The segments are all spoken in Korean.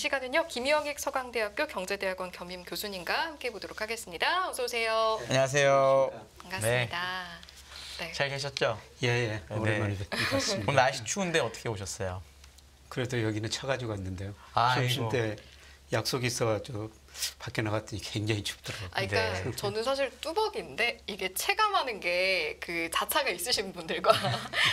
시간은요. 김영익 서강대학교 경제대학원 겸임 교수님과 함께 보도록 하겠습니다. 어서 오세요. 안녕하세요. 반갑습니다. 네. 잘 계셨죠? 예. 오랜만에 뵙습니다. 오늘 날씨 추운데 어떻게 오셨어요? 그래도 여기는 차 가지고 왔는데요. 아이고. 점심 때 약속이 있어가지고 밖에 나갔더니 굉장히 춥더라고요. 그러니까 네. 저는 사실 뚜벅인데 이게 체감하는 게 그 자차가 있으신 분들과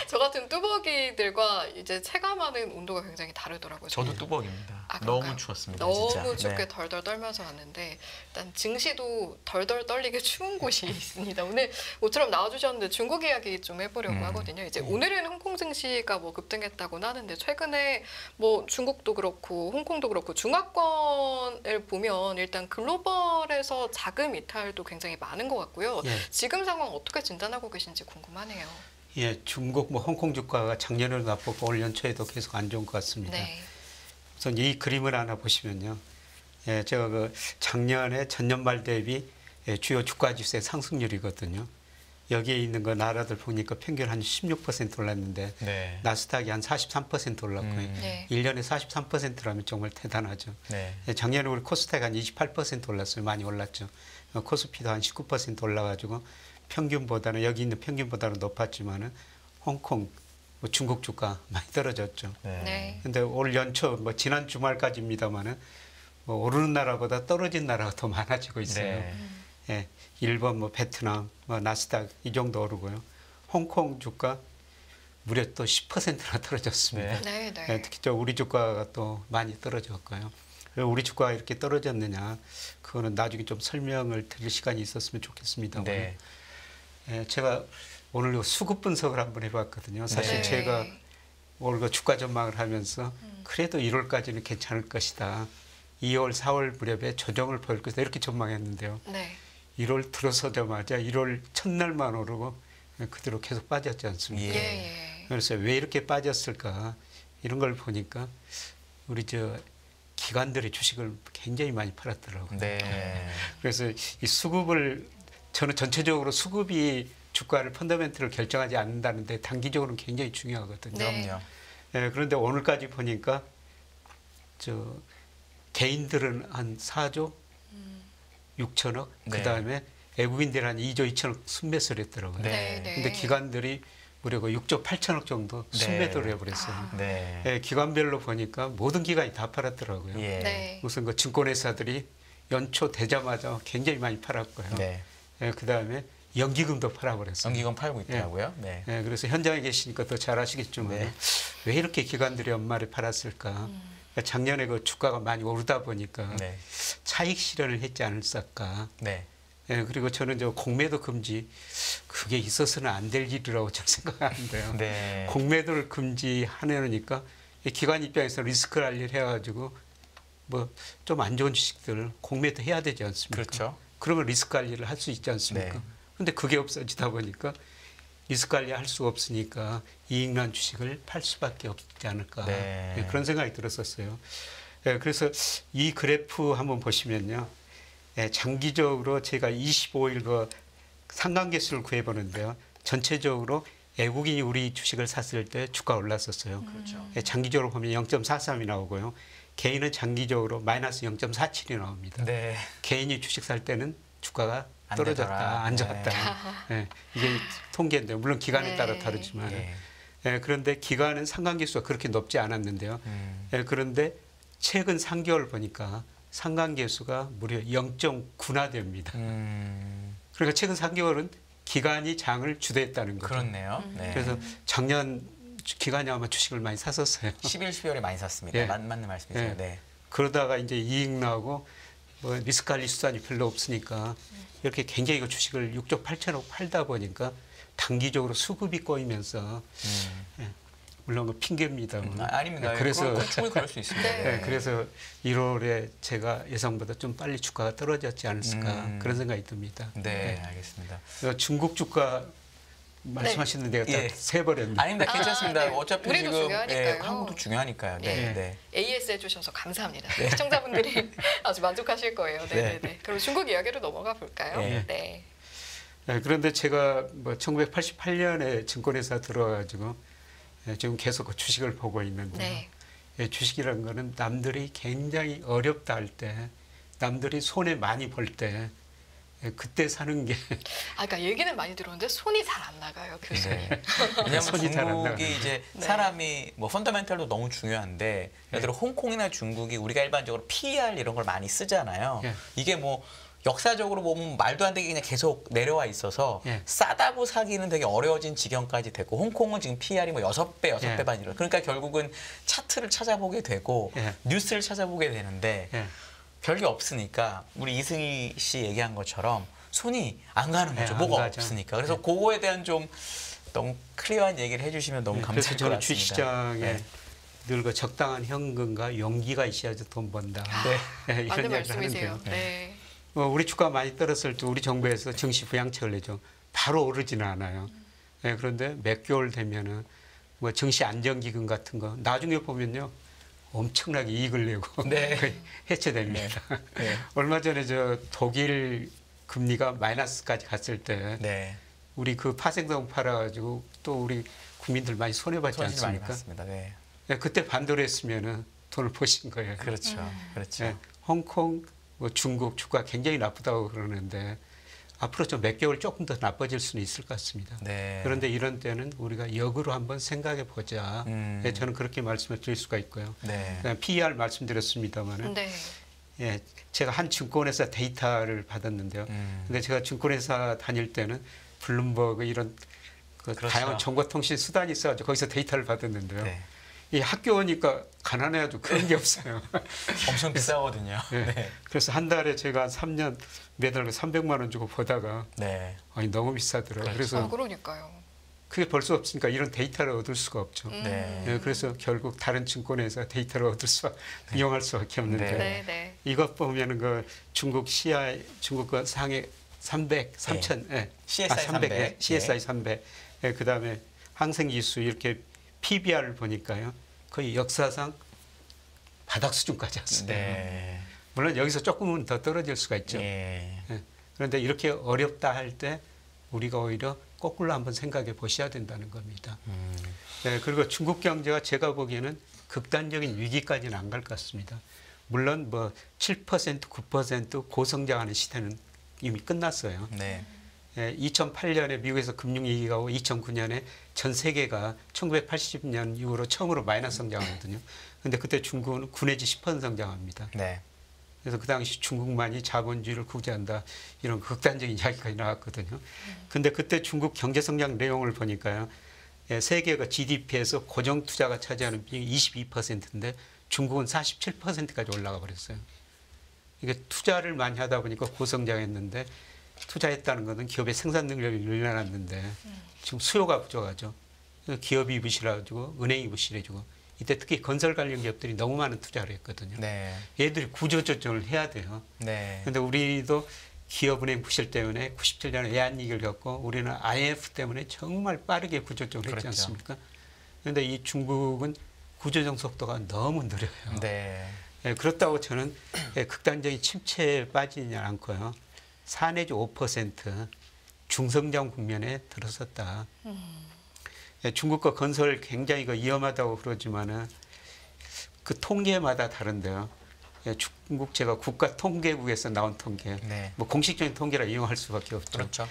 저 같은 뚜벅이들과 이제 체감하는 온도가 굉장히 다르더라고요. 저도 뚜벅입니다. 아, 그런가요? 너무 추웠습니다. 너무 진짜. 춥게 네. 덜덜 떨면서 왔는데 일단 증시도 덜덜 떨리게 추운 곳이 있습니다. 오늘 모처럼 나와주셨는데 중국 이야기 좀 해보려고 하거든요. 이제 오늘은 홍콩 증시가 뭐 급등했다고는 하는데 최근에 뭐 중국도 그렇고 홍콩도 그렇고 중화권을 보면 일단 글로벌에서 자금 이탈도 굉장히 많은 것 같고요. 예. 지금 상황 어떻게 진단하고 계신지 궁금하네요. 예, 중국 홍콩 주가가 작년에도 나쁘고 올 연초에도 계속 안 좋은 것 같습니다. 네. 우선 이 그림을 하나 보시면요. 예, 제가 그 작년에 전년 말 대비 주요 주가 지수의 상승률이거든요. 여기에 있는 거 나라들 보니까 평균 한 16% 올랐는데 네. 나스닥이 한 43% 올랐고요. 네. 1년에 43%라면 정말 대단하죠. 네. 예, 작년에 우리 코스닥 한 28% 올랐어요. 많이 올랐죠. 코스피도 한 19% 올라가지고 평균보다는 여기 있는 평균보다는 높았지만은 홍콩, 뭐 중국 주가 많이 떨어졌죠. 네. 근데 올 연초 뭐 지난 주말까지입니다만은 뭐 오르는 나라보다 떨어진 나라가 더 많아지고 있어요. 네. 예, 일본, 뭐 베트남, 뭐 나스닥 이 정도 오르고요. 홍콩 주가 무려 또 10%나 떨어졌습니다. 네. 네. 예, 특히 저 우리 주가가 또 많이 떨어졌고요. 왜 우리 주가가 이렇게 떨어졌느냐? 그거는 나중에 좀 설명을 드릴 시간이 있었으면 좋겠습니다만, 네. 예, 제가 오늘 수급 분석을 한번 해봤거든요. 사실 네. 제가 올 그 주가 전망을 하면서 그래도 1월까지는 괜찮을 것이다. 2월, 4월 무렵에 조정을 보일 것이다. 이렇게 전망했는데요. 네. 1월 들어서자마자 1월 첫날만 오르고 그대로 계속 빠졌지 않습니까? 예. 그래서 왜 이렇게 빠졌을까 이런 걸 보니까 우리 저 기관들의 주식을 굉장히 많이 팔았더라고요. 네. 그래서 이 수급을 저는 전체적으로 수급이 주가를 펀더멘트를 결정하지 않는다는데 단기적으로는 굉장히 중요하거든요. 네. 그럼요. 예, 그런데 오늘까지 보니까 저 개인들은 한 4조 6천억, 네. 그다음에 외국인들은 한 2조 2천억 순매수를 했더라고요. 네. 근데 기관들이 무려 6조 8천억 정도 네. 순매도를 해버렸어요. 네. 예, 기관별로 보니까 모든 기관이 다 팔았더라고요. 예. 네. 우선 그 증권회사들이 연초 되자마자 굉장히 많이 팔았고요. 네. 예, 그다음에 연기금도 팔아버렸어요. 연기금 팔고 있더라고요. 네. 예, 그래서 현장에 계시니까 더 잘 아시겠지만 네. 왜 이렇게 기관들이 연말에 팔았을까? 그러니까 작년에 그 주가가 많이 오르다 보니까 네. 차익 실현을 했지 않을까? 네. 예, 그리고 저는 저 공매도 금지 그게 있어서는 안 될 일이라고 저는 생각하는데요. 네. 공매도를 금지하려니까 기관 입장에서 리스크 관리를 해가지고 뭐 좀 안 좋은 주식들 공매도 해야 되지 않습니까? 그렇죠. 그러면 리스크 관리를 할 수 있지 않습니까? 네. 근데 그게 없어지다 보니까 리스크 관리 할 수 없으니까 이익난 주식을 팔 수밖에 없지 않을까. 네. 예, 그런 생각이 들었었어요. 예, 그래서 이 그래프 한번 보시면요. 예, 장기적으로 제가 25일 그 상관계수를 구해보는데요. 전체적으로 외국인이 우리 주식을 샀을 때 주가 올랐었어요. 그렇죠. 예, 장기적으로 보면 0.43이 나오고요. 개인은 장기적으로 마이너스 0.47이 나옵니다. 네. 개인이 주식 살 때는 주가가 안 떨어졌다, 되더라. 안 좋았다. 예, 이게 통계인데요. 물론 기간에 네. 따라 다르지만. 예. 예, 그런데 기간은 상관계수가 그렇게 높지 않았는데요. 예, 그런데 최근 3개월 보니까 상관계수가 무려 0.9나 됩니다. 그러니까 최근 3개월은 기간이 장을 주도했다는 거죠. 그렇네요. 네. 그래서 작년 기간이 아마 주식을 많이 샀었어요. 11, 12월에 많이 샀습니다. 예. 맞는 말씀이세요. 예. 네. 그러다가 이제 이익 나고 뭐 리스크 관리 수단이 별로 없으니까 이렇게 굉장히 그 주식을 6조 8천억 팔다 보니까 단기적으로 수급이 꼬이면서 예, 물론 그 핑계입니다. 아닙니다. 예, 그래서 충분히 그럴 수 있습니다. 네. 예, 그래서 1월에 제가 예상보다 좀 빨리 주가가 떨어졌지 않았을까 그런 생각이 듭니다. 네, 알겠습니다. 중국 주가 말씀하시는 데가 예. 다 세버렸네. 아닙니다. 괜찮습니다. 네. 어차피 우리도 지금 중요하니까요. 한국도 중요하니까요. 네. 예. 네. AS 해주셔서 감사합니다. 시청자분들이 아주 만족하실 거예요. 네네네. 그럼 중국 이야기로 넘어가 볼까요? 예. 네. 네, 그런데 제가 뭐 1988년에 증권회사 들어와가지고 지금 계속 그 주식을 보고 있는데 네. 주식이라는 거는 남들이 굉장히 어렵다 할 때, 남들이 손해 많이 볼 때, 그때 사는 게 그러니까 얘기는 많이 들었는데 손이 잘 안 나가요, 교수님. 네. 왜냐하면 손이 잘안 중국이 나가요. 이제 네. 사람이 뭐 펀더멘털도 너무 중요한데 예를 들어 홍콩이나 중국이 우리가 일반적으로 PER 이런 걸 많이 쓰잖아요. 예. 이게 뭐 역사적으로 보면 말도 안 되게 그냥 계속 내려와 있어서 예. 싸다고 사기는 되게 어려워진 지경까지 됐고 홍콩은 지금 PER이 뭐 6배, 6배 예. 반 이런. 그러니까 결국은 차트를 찾아보게 되고 예. 뉴스를 찾아보게 되는데 예. 별게 없으니까 우리 이승희 씨 얘기한 것처럼 손이 안 가는 거죠. 네, 안 뭐가 가죠. 없으니까. 그래서 네. 그거에 대한 좀 너무 클리어한 얘기를 해주시면 너무 그래서 감사할 것 저는 같습니다. 주식시장에 네. 늘 그 적당한 현금과 용기가 있어야지 돈 번다. 네. 이런 맞는 이야기를 말씀이세요. 하는데요. 네. 우리 주가 많이 떨어졌을 때 우리 정부에서 증시 부양책을 내죠. 바로 오르지는 않아요. 그런데 몇 개월 되면은 뭐 증시 안정기금 같은 거 나중에 보면요 엄청나게 이익을 내고 네. 거의 해체됩니다. 네. 얼마 전에 저 독일 금리가 마이너스까지 갔을 때 네. 우리 그 파생성 팔아가지고 또 우리 국민들 많이 손해봤지 손실 많이 않습니까? 봤습니다. 네. 그때 반대로 했으면은 돈을 버신 거예요. 그렇죠. 그렇죠. 예, 홍콩, 뭐 중국 주가 굉장히 나쁘다고 그러는데 앞으로 좀 몇 개월 조금 더 나빠질 수는 있을 것 같습니다. 네. 그런데 이런 때는 우리가 역으로 한번 생각해 보자. 예, 저는 그렇게 말씀을 드릴 수가 있고요. 네. 그다음 PER 말씀드렸습니다만은 네. 예, 제가 한 증권회사 데이터를 받았는데요. 근데 제가 증권회사 다닐 때는 블룸버그 이런 그 그렇죠. 다양한 정보통신 수단이 있어가지고 거기서 데이터를 받았는데요. 네. 이 학교 오니까 가난해가지고 그런 게 없어요. 엄청 비싸거든요. 네. 네. 그래서 한 달에 제가 3년 매달 300만 원 주고 보다가 네. 아니 너무 비싸더라고요. 그렇죠. 그래서 그러니까요. 그게 벌 수 없으니까 이런 데이터를 얻을 수가 없죠. 네. 예, 그래서 결국 다른 증권에서 데이터를 얻을 수 이용할 수밖에 없는데 네. 네, 네. 이것 보면은 그 중국 CI 중국 그 상해 300, 3000, 예. CSI 300. 예, CSI 300. 예, 그다음에 항생지수 이렇게 PBR을 보니까요. 거의 역사상 바닥 수준까지 왔어요. 네. 물론 여기서 조금은 더 떨어질 수가 있죠. 예. 예. 그런데 이렇게 어렵다 할 때 우리가 오히려 거꾸로 한번 생각해 보셔야 된다는 겁니다. 예, 그리고 중국 경제가 제가 보기에는 극단적인 위기까지는 안 갈 것 같습니다. 물론 뭐 7%, 9% 고성장하는 시대는 이미 끝났어요. 네. 2008년에 미국에서 금융위기가 오고 2009년에 전 세계가 1980년 이후로 처음으로 마이너스 성장하거든요. 그런데 그때 중국은 9 내지 10% 성장합니다. 네. 그래서 그 당시 중국만이 자본주의를 구제한다 이런 극단적인 이야기가 나왔거든요. 근데 그때 중국 경제 성장 내용을 보니까요. 세계가 GDP에서 고정 투자가 차지하는 비중이 22%인데 중국은 47%까지 올라가 버렸어요. 이게 투자를 많이 하다 보니까 고성장했는데 투자했다는 것은 기업의 생산 능력이 늘어났는데 지금 수요가 부족하죠. 기업이 부실해지고 은행이 부실해지고 이때 특히 건설 관련 기업들이 너무 많은 투자를 했거든요. 네. 얘들이 구조조정을 해야 돼요. 네. 그런데 우리도 기업은행 부실 때문에 97년에 외환위기를 겪고 우리는 IMF 때문에 정말 빠르게 구조조정을 했지 그랬죠. 않습니까? 그런데 이 중국은 구조조정 속도가 너무 느려요. 네. 예, 그렇다고 저는 극단적인 침체에 빠지지 않고요. 4 내지 5% 중성장 국면에 들어섰다. 중국과 건설 굉장히 위험하다고 그러지만은 그 통계마다 다른데요. 중국 제가 국가통계국에서 나온 통계, 네. 뭐 공식적인 통계라 이용할 수밖에 없죠. 그렇죠.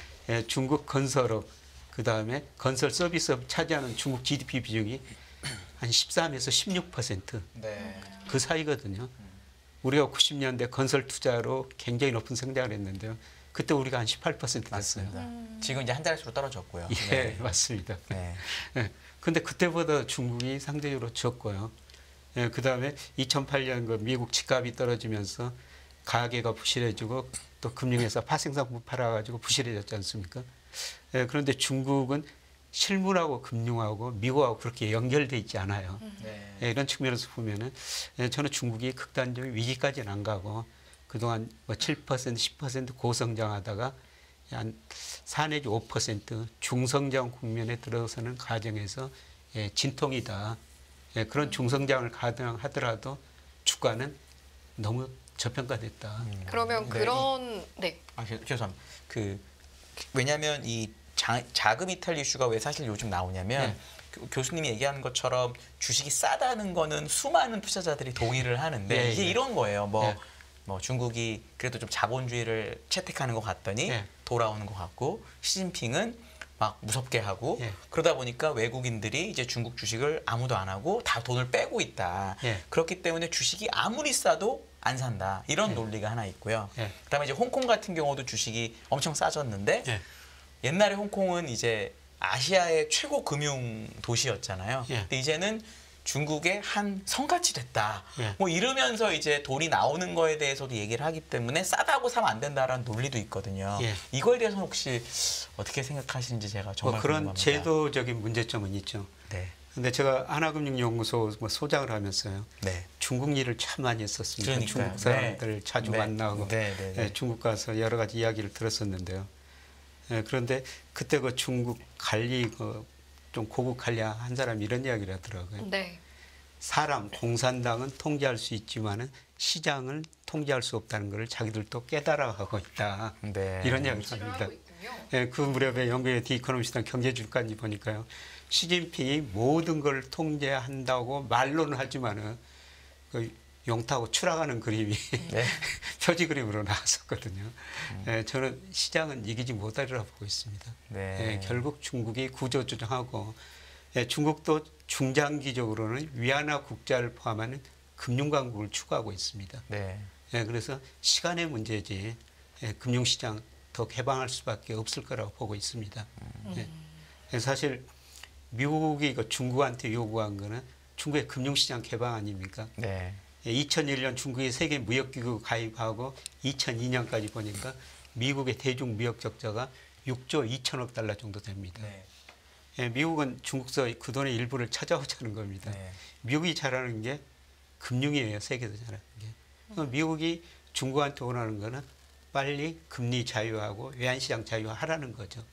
중국 건설업, 그 다음에 건설 서비스업 차지하는 중국 GDP 비중이 한 13에서 16% 네. 그 사이거든요. 우리가 90년대 건설 투자로 굉장히 높은 성장을 했는데요. 그때 우리가 한 18% 됐어요. 맞습니다. 지금 이제 한 자릿수로 떨어졌고요. 예, 네. 맞습니다. 네. 근데 그때보다 중국이 상대적으로 적고요. 그 다음에 2008년 그 미국 집값이 떨어지면서 가계가 부실해지고 또 금융회사 파생상품 팔아가지고 부실해졌지 않습니까? 그런데 중국은 실물하고 금융하고 미국하고 그렇게 연결돼 있지 않아요. 네. 이런 측면에서 보면은 저는 중국이 극단적인 위기까지는 안 가고 그동안 뭐 7%, 10% 고성장하다가 한 4 내지 5% 중성장 국면에 들어서는 과정에서 진통이다. 그런 중성장을 가능하더라도 주가는 너무 저평가됐다. 그러면 네. 그런 네. 죄송합니다. 왜냐하면 이 자금 이탈 이슈가 왜 사실 요즘 나오냐면 교수님이 얘기하는 것처럼 주식이 싸다는 거는 수많은 투자자들이 동의를 하는데 예, 이게 예. 이런 거예요. 예. 뭐 중국이 그래도 좀 자본주의를 채택하는 것 같더니 예. 돌아오는 것 같고 시진핑은 막 무섭게 하고 예. 그러다 보니까 외국인들이 이제 중국 주식을 아무도 안 하고 다 돈을 빼고 있다. 예. 그렇기 때문에 주식이 아무리 싸도 안 산다. 이런 예. 논리가 하나 있고요. 예. 그다음에 이제 홍콩 같은 경우도 주식이 엄청 싸졌는데 예. 옛날에 홍콩은 이제 아시아의 최고 금융 도시였잖아요. 예. 근데 이제는 중국의 한 성같이 됐다. 예. 뭐 이러면서 이제 돈이 나오는 거에 대해서도 얘기를 하기 때문에 싸다고 사면 안 된다라는 논리도 있거든요. 예. 이거에 대해서는 혹시 어떻게 생각하시는지 제가 정말 뭐 그런 궁금합니다. 제도적인 문제점은 있죠. 네. 근데 제가 하나금융연구소 뭐 소장을 하면서요. 네. 중국 일을 참 많이 했었습니다. 그러니까요. 중국 사람들 네. 자주 네. 만나고 네, 네, 네. 중국 가서 여러 가지 이야기를 들었었는데요. 그런데 그때 그 중국 관리 좀 고급 관리한 사람이 이런 이야기를 하더라고요. 네. 사람 공산당은 통제할 수 있지만은 시장을 통제할 수 없다는 것을 자기들도 깨달아가고 있다. 네. 이런 이야기를 지를 합니다. 하고 있군요. 그 무렵에 영국의 디 이코노미스트나 경제주간지 보니까요. 시진핑이 모든 걸 통제한다고 말로는 하지만은 그 용타고 추락하는 그림이 네. 표지 그림으로 나왔었거든요. 저는 시장은 이기지 못하리라 보고 있습니다. 네. 결국 중국이 구조조정하고 중국도 중장기적으로는 위안화 국자를 포함하는 금융강국을 추구하고 있습니다. 네. 그래서 시간의 문제지 금융시장 더 개방할 수밖에 없을 거라고 보고 있습니다. 사실 미국이 중국한테 요구한 거는 중국의 금융시장 개방 아닙니까? 네. 2001년 중국이 세계 무역기구 가입하고 2002년까지 보니까 미국의 대중 무역 적자가 6조 2천억 달러 정도 됩니다. 네. 미국은 중국서 그 돈의 일부를 찾아오자는 겁니다. 네. 미국이 잘하는 게 금융이에요. 세계에서 잘하는 게. 그럼 미국이 중국한테 원하는 거는 빨리 금리 자유하고 외환시장 자유화하라는 거죠.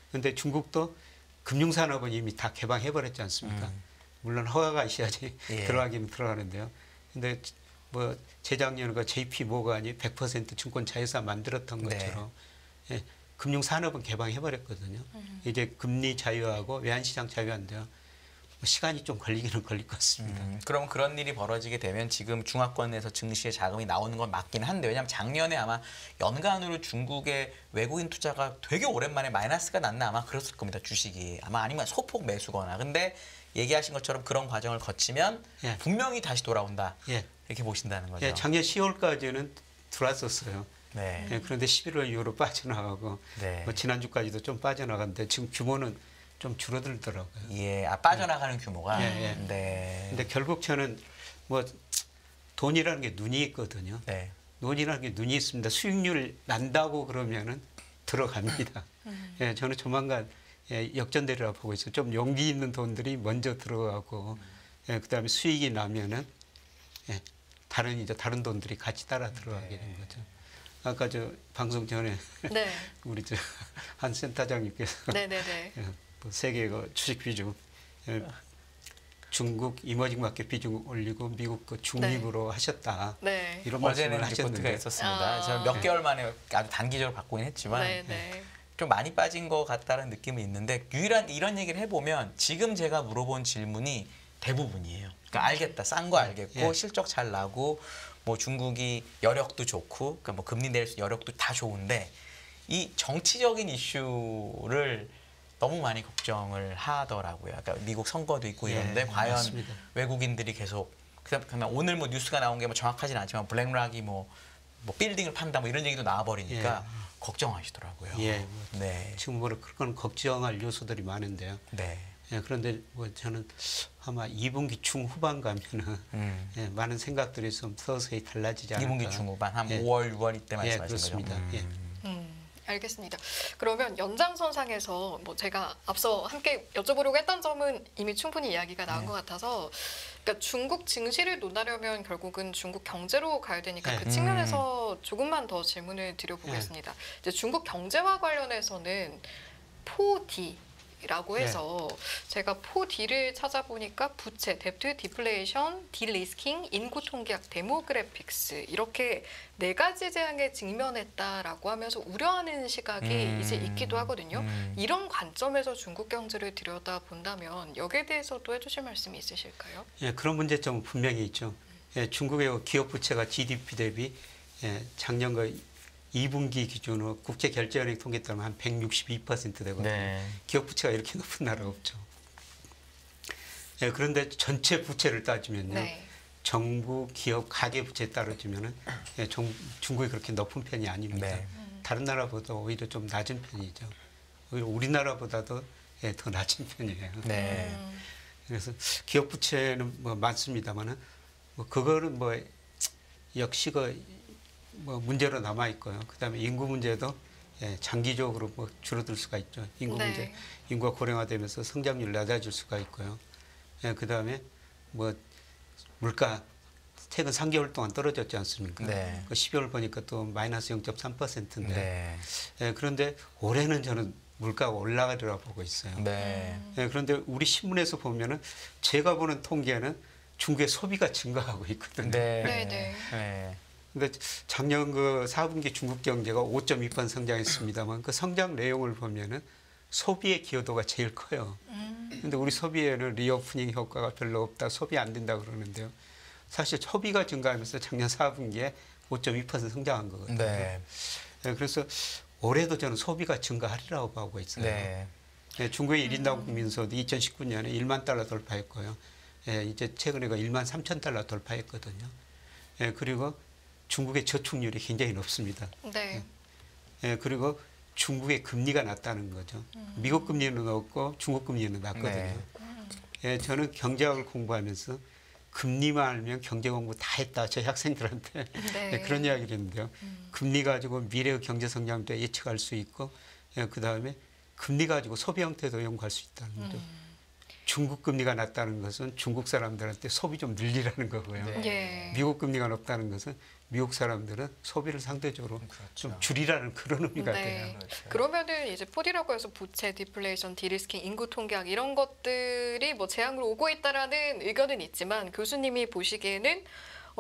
그런데 중국도 금융산업은 이미 다 개방해버렸지 않습니까? 물론 허가가 있어야지 예. 들어가기는 들어가는데요. 근데 뭐 재작년에 그 JP 모간이 100% 증권 자회사 만들었던 네. 것처럼 금융 산업은 개방해버렸거든요. 이제 금리 자유하고 외환시장 자유한데요. 뭐 시간이 좀 걸리기는 걸릴 것 같습니다. 그럼 그런 일이 벌어지게 되면 지금 중화권에서 증시에 자금이 나오는 건 맞긴 한데 왜냐하면 작년에 아마 연간으로 중국의 외국인 투자가 되게 오랜만에 마이너스가 났나 아마 그랬을 겁니다. 주식이 아마 아니면 소폭 매수거나 근데 얘기하신 것처럼 그런 과정을 거치면 예. 분명히 다시 돌아온다 예. 이렇게 보신다는 거죠. 예, 작년 10월까지는 들어왔었어요. 네. 그런데 11월 이후로 빠져나가고 네. 뭐 지난주까지도 좀 빠져나갔는데 지금 규모는 좀 줄어들더라고요. 예, 빠져나가는 규모가. 예, 예. 네. 근데 결국 저는 뭐 돈이라는 게 눈이 있거든요. 네. 돈이라는 게 눈이 있습니다. 수익률 난다고 그러면은 들어갑니다. 예, 저는 조만간 역전되리라 보고 있어요. 좀 용기 있는 돈들이 먼저 들어가고, 그다음에 수익이 나면은 다른 돈들이 같이 따라 들어가게 된 거죠. 아까 저 방송 전에 네. 우리 저 한 센터장님께서 네네네. 뭐 세계 그 주식 비중 중국 이머징 마켓 비중 올리고 미국 그 중립으로 하셨다. 네. 이런 말씀을 어제는 리포트가 하셨는데 있었습니다. 아. 저는 몇 개월 만에 아주 단기적으로 바꾸긴 했지만 네네. 좀 많이 빠진 것 같다는 느낌은 있는데 유일한 이런 얘기를 해보면 지금 제가 물어본 질문이 대부분이에요. 그러니까 알겠다, 싼 거 알겠고 예. 실적 잘 나고 뭐 중국이 여력도 좋고 그러니까 뭐 금리 낼 여력도 다 좋은데 이 정치적인 이슈를 너무 많이 걱정을 하더라고요. 그러니까 미국 선거도 있고 이런데 예, 과연 맞습니다. 외국인들이 계속 그냥 오늘 뭐 뉴스가 나온 게 뭐 정확하진 않지만 블랙락이 뭐 빌딩을 판다 뭐 이런 얘기도 나와버리니까 걱정하시더라고요. 예, 네. 지금 뭐 그런 걱정할 요소들이 많은데요. 네. 그런데 뭐 저는 아마 2분기 중후반 가면은 많은 생각들이 좀 서서히 달라지지 않을까. 2분기 중후반 한 예. 5월, 6월 이때 예, 말씀하신 거죠? 그렇습니다. 알겠습니다. 그러면 연장선상에서 뭐 제가 앞서 함께 여쭤보려고 했던 점은 이미 충분히 이야기가 나온 네. 것 같아서 그러니까 중국 증시를 논하려면 결국은 중국 경제로 가야 되니까 네. 그 측면에서 조금만 더 질문을 드려보겠습니다. 이제 중국 경제와 관련해서는 4D 라고 해서 제가 4D를 찾아보니까 부채, 뎁트, 디플레이션, 딜리스킹, 인구 통계학, 데모그래픽스 이렇게 4가지 재앙에 직면했다라고 하면서 우려하는 시각이 이제 있기도 하거든요. 이런 관점에서 중국 경제를 들여다본다면 여기에 대해서도 해주실 말씀이 있으실까요? 예, 그런 문제점은 분명히 있죠. 예, 중국의 기업 부채가 GDP 대비 작년 2분기 기준으로 국제결제은행 통계 따르면 한 162% 되거든요. 네. 기업 부채가 이렇게 높은 나라가 없죠. 예, 그런데 전체 부채를 따지면요. 네. 정부, 기업, 가계 부채에 따라주면은 중국이 그렇게 높은 편이 아닙니다. 네. 다른 나라보다 오히려 좀 낮은 편이죠. 오히려 우리나라보다도 더 낮은 편이에요. 네. 그래서 기업 부채는 뭐 많습니다만은 뭐 그거는 뭐 역시 뭐 문제로 남아 있고요. 그다음에 인구 문제도 장기적으로 뭐 줄어들 수가 있죠. 인구 네. 문제, 인구가 고령화되면서 성장률 낮아질 수가 있고요. 그다음에 뭐 물가 최근 3개월 동안 떨어졌지 않습니까? 네. 그 12월 보니까 또 마이너스 0.3%인데 네. 그런데 올해는 저는 물가가 올라가리라고 보고 있어요. 네. 그런데 우리 신문에서 보면은 제가 보는 통계는 중국의 소비가 증가하고 있거든요. 네. 네, 네. 네. 근데 작년 4분기 중국 경제가 5.2% 성장했습니다만 그 성장 내용을 보면은 소비의 기여도가 제일 커요. 근데 우리 소비에는 리오프닝 효과가 별로 없다, 소비 안 된다 그러는데요. 사실 소비가 증가하면서 작년 4분기에 5.2% 성장한 거거든요. 네. 그래서 올해도 저는 소비가 증가하리라고 보고 있어요. 네. 중국의 1인당 국민소득 2019년에 1만 달러 돌파했고요. 이제 최근에 1만 3천 달러 돌파했거든요. 그리고 중국의 저축률이 굉장히 높습니다. 네. 그리고 중국의 금리가 낮다는 거죠. 미국 금리는 높고 중국 금리는 낮거든요. 저는 경제학을 공부하면서 금리만 알면 경제 공부 다 했다. 제 학생들한테 네. 그런 이야기를 했는데요. 금리 가지고 미래의 경제 성장도 예측할 수 있고 그다음에 금리 가지고 소비 형태도 연구할 수 있다는 거죠. 중국 금리가 낮다는 것은 중국 사람들한테 소비 좀 늘리라는 거고요. 네. 예. 미국 금리가 높다는 것은 미국 사람들은 소비를 상대적으로 그렇죠. 좀 줄이라는 그런 의미가 네. 돼요. 그렇죠. 그러면은 이제 4D라고 해서 부채, 디플레이션, 디리스킹, 인구 통계학 이런 것들이 뭐 재앙으로 오고 있다라는 의견은 있지만 교수님이 보시기에는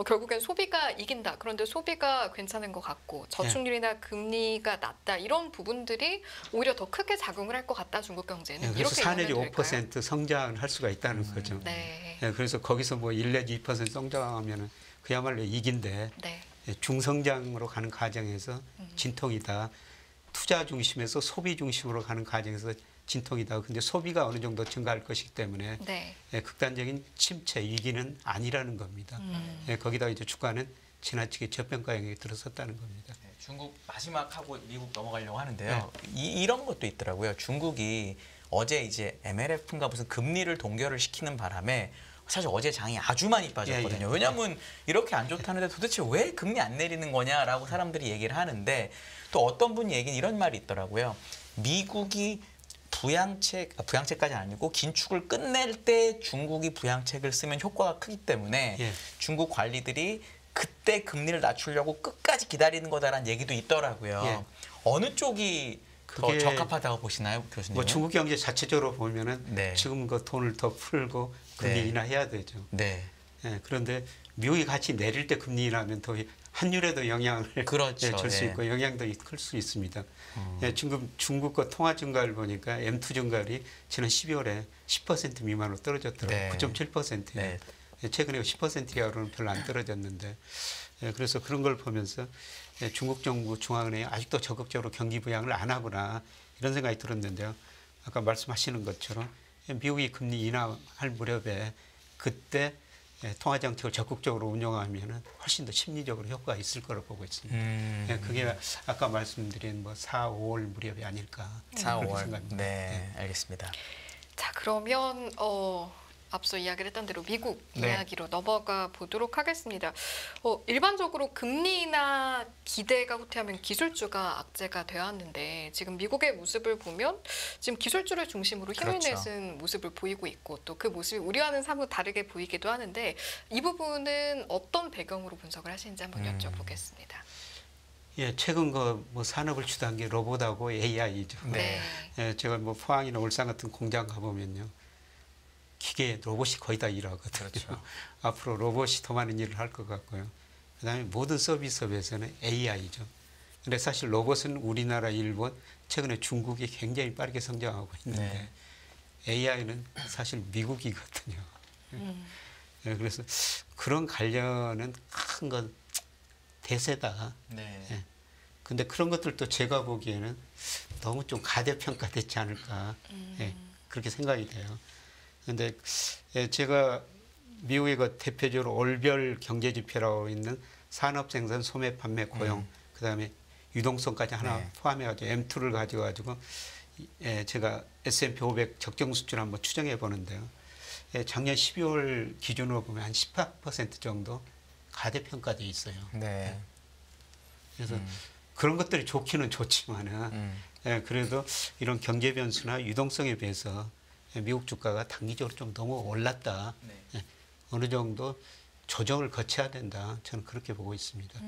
결국엔 소비가 이긴다. 그런데 소비가 괜찮은 것 같고 저축률이나 금리가 낮다. 이런 부분들이 오히려 더 크게 작용을 할 것 같다. 중국 경제는. 그래서 이렇게 4 내지 이해하면 될까요? 5% 성장을 할 수가 있다는 거죠. 네. 그래서 거기서 뭐 1 내지 2% 성장하면은 그야말로 이긴데 네. 중성장으로 가는 과정에서 진통이다. 투자 중심에서 소비 중심으로 가는 과정에서 진통이다. 근데 소비가 어느 정도 증가할 것이기 때문에 네. 극단적인 침체 위기는 아니라는 겁니다. 거기다 이제 주가는 지나치게 저평가 영역에 들어섰다는 겁니다. 네, 중국 마지막 하고 미국 넘어가려고 하는데요. 이런 것도 있더라고요. 중국이 어제 이제 MLF인가 무슨 금리를 동결을 시키는 바람에 사실 어제 장이 아주 많이 빠졌거든요. 왜냐하면 이렇게 안 좋다는데 도대체 왜 금리 안 내리는 거냐라고 사람들이 얘기를 하는데 또 어떤 분이 얘기는 이런 말이 있더라고요. 미국이 부양책까지는 아니고 긴축을 끝낼 때 중국이 부양책을 쓰면 효과가 크기 때문에 중국 관리들이 그때 금리를 낮추려고 끝까지 기다리는 거다라는 얘기도 있더라고요. 어느 쪽이 더 적합하다고 보시나요, 교수님? 뭐 중국 경제 자체적으로 보면은 네. 지금 그 돈을 더 풀고 금리 네. 인하해야 되죠. 네. 그런데 미국이 같이 내릴 때 금리 인하하면 더 환율에도 영향을 그렇죠. 줄 수 네. 있고 영향도 클 수 있습니다. 지금 중국과 통화 증가를 보니까 M2 증가율이 지난 12월에 10% 미만으로 떨어졌더라고요. 네. 9.7%예요. 최근에 10% 이하로는 별로 안 떨어졌는데 그래서 그런 걸 보면서 중국 정부 중앙은행이 아직도 적극적으로 경기 부양을 안 하구나 이런 생각이 들었는데요. 아까 말씀하시는 것처럼 미국이 금리 인하할 무렵에 그때 통화 정책을 적극적으로 운영하면 훨씬 더 심리적으로 효과가 있을 거라고 보고 있습니다. 그게 아까 말씀드린 뭐 4, 5월 무렵이 아닐까 4, 그렇게 5월. 생각합니다. 네, 알겠습니다. 자, 그러면 앞서 이야기를 했던 대로 미국 네. 이야기로 넘어가 보도록 하겠습니다. 일반적으로 금리나 기대가 후퇴하면 기술주가 악재가 되었는데 지금 미국의 모습을 보면 지금 기술주를 중심으로 힘을 그렇죠. 내는 모습을 보이고 있고 또 그 모습이 우려하는 사뭇 다르게 보이기도 하는데 이 부분은 어떤 배경으로 분석을 하시는지 한번 여쭤보겠습니다. 예, 최근 뭐 산업을 주도한 게 로봇하고 AI죠. 네. 예, 제가 뭐 포항이나 울산 같은 공장 가보면요. 기계 로봇이 거의 다 일하거든요. 그렇죠. 앞으로 로봇이 더 많은 일을 할 것 같고요. 그다음에 모든 서비스업에서는 AI죠. 근데 사실 로봇은 우리나라, 일본, 최근에 중국이 굉장히 빠르게 성장하고 있는데 AI는 사실 미국이거든요. 예, 그래서 그런 관련은 큰 건 대세다. 네. 예. 근데 그런 것들도 제가 보기에는 너무 좀 가대평가됐지 않을까. 예, 그렇게 생각이 돼요. 근데 예, 제가 미국의 그 대표적으로 올별 경제지표라고 있는 산업생산, 소매, 판매, 고용, 그다음에 유동성까지 하나 네. 포함해가지고 M2를 가져가지고 예, 제가 S&P 500 적정 수준 한번 추정해 보는데요. 예, 작년 12월 기준으로 보면 한 18% 정도 가대평가돼 있어요. 네. 그래서 그런 것들이 좋기는 좋지만은 예, 그래도 이런 경제 변수나 유동성에 비해서 미국 주가가 단기적으로 좀 너무 올랐다. 네. 예, 어느 정도 조정을 거쳐야 된다. 저는 그렇게 보고 있습니다.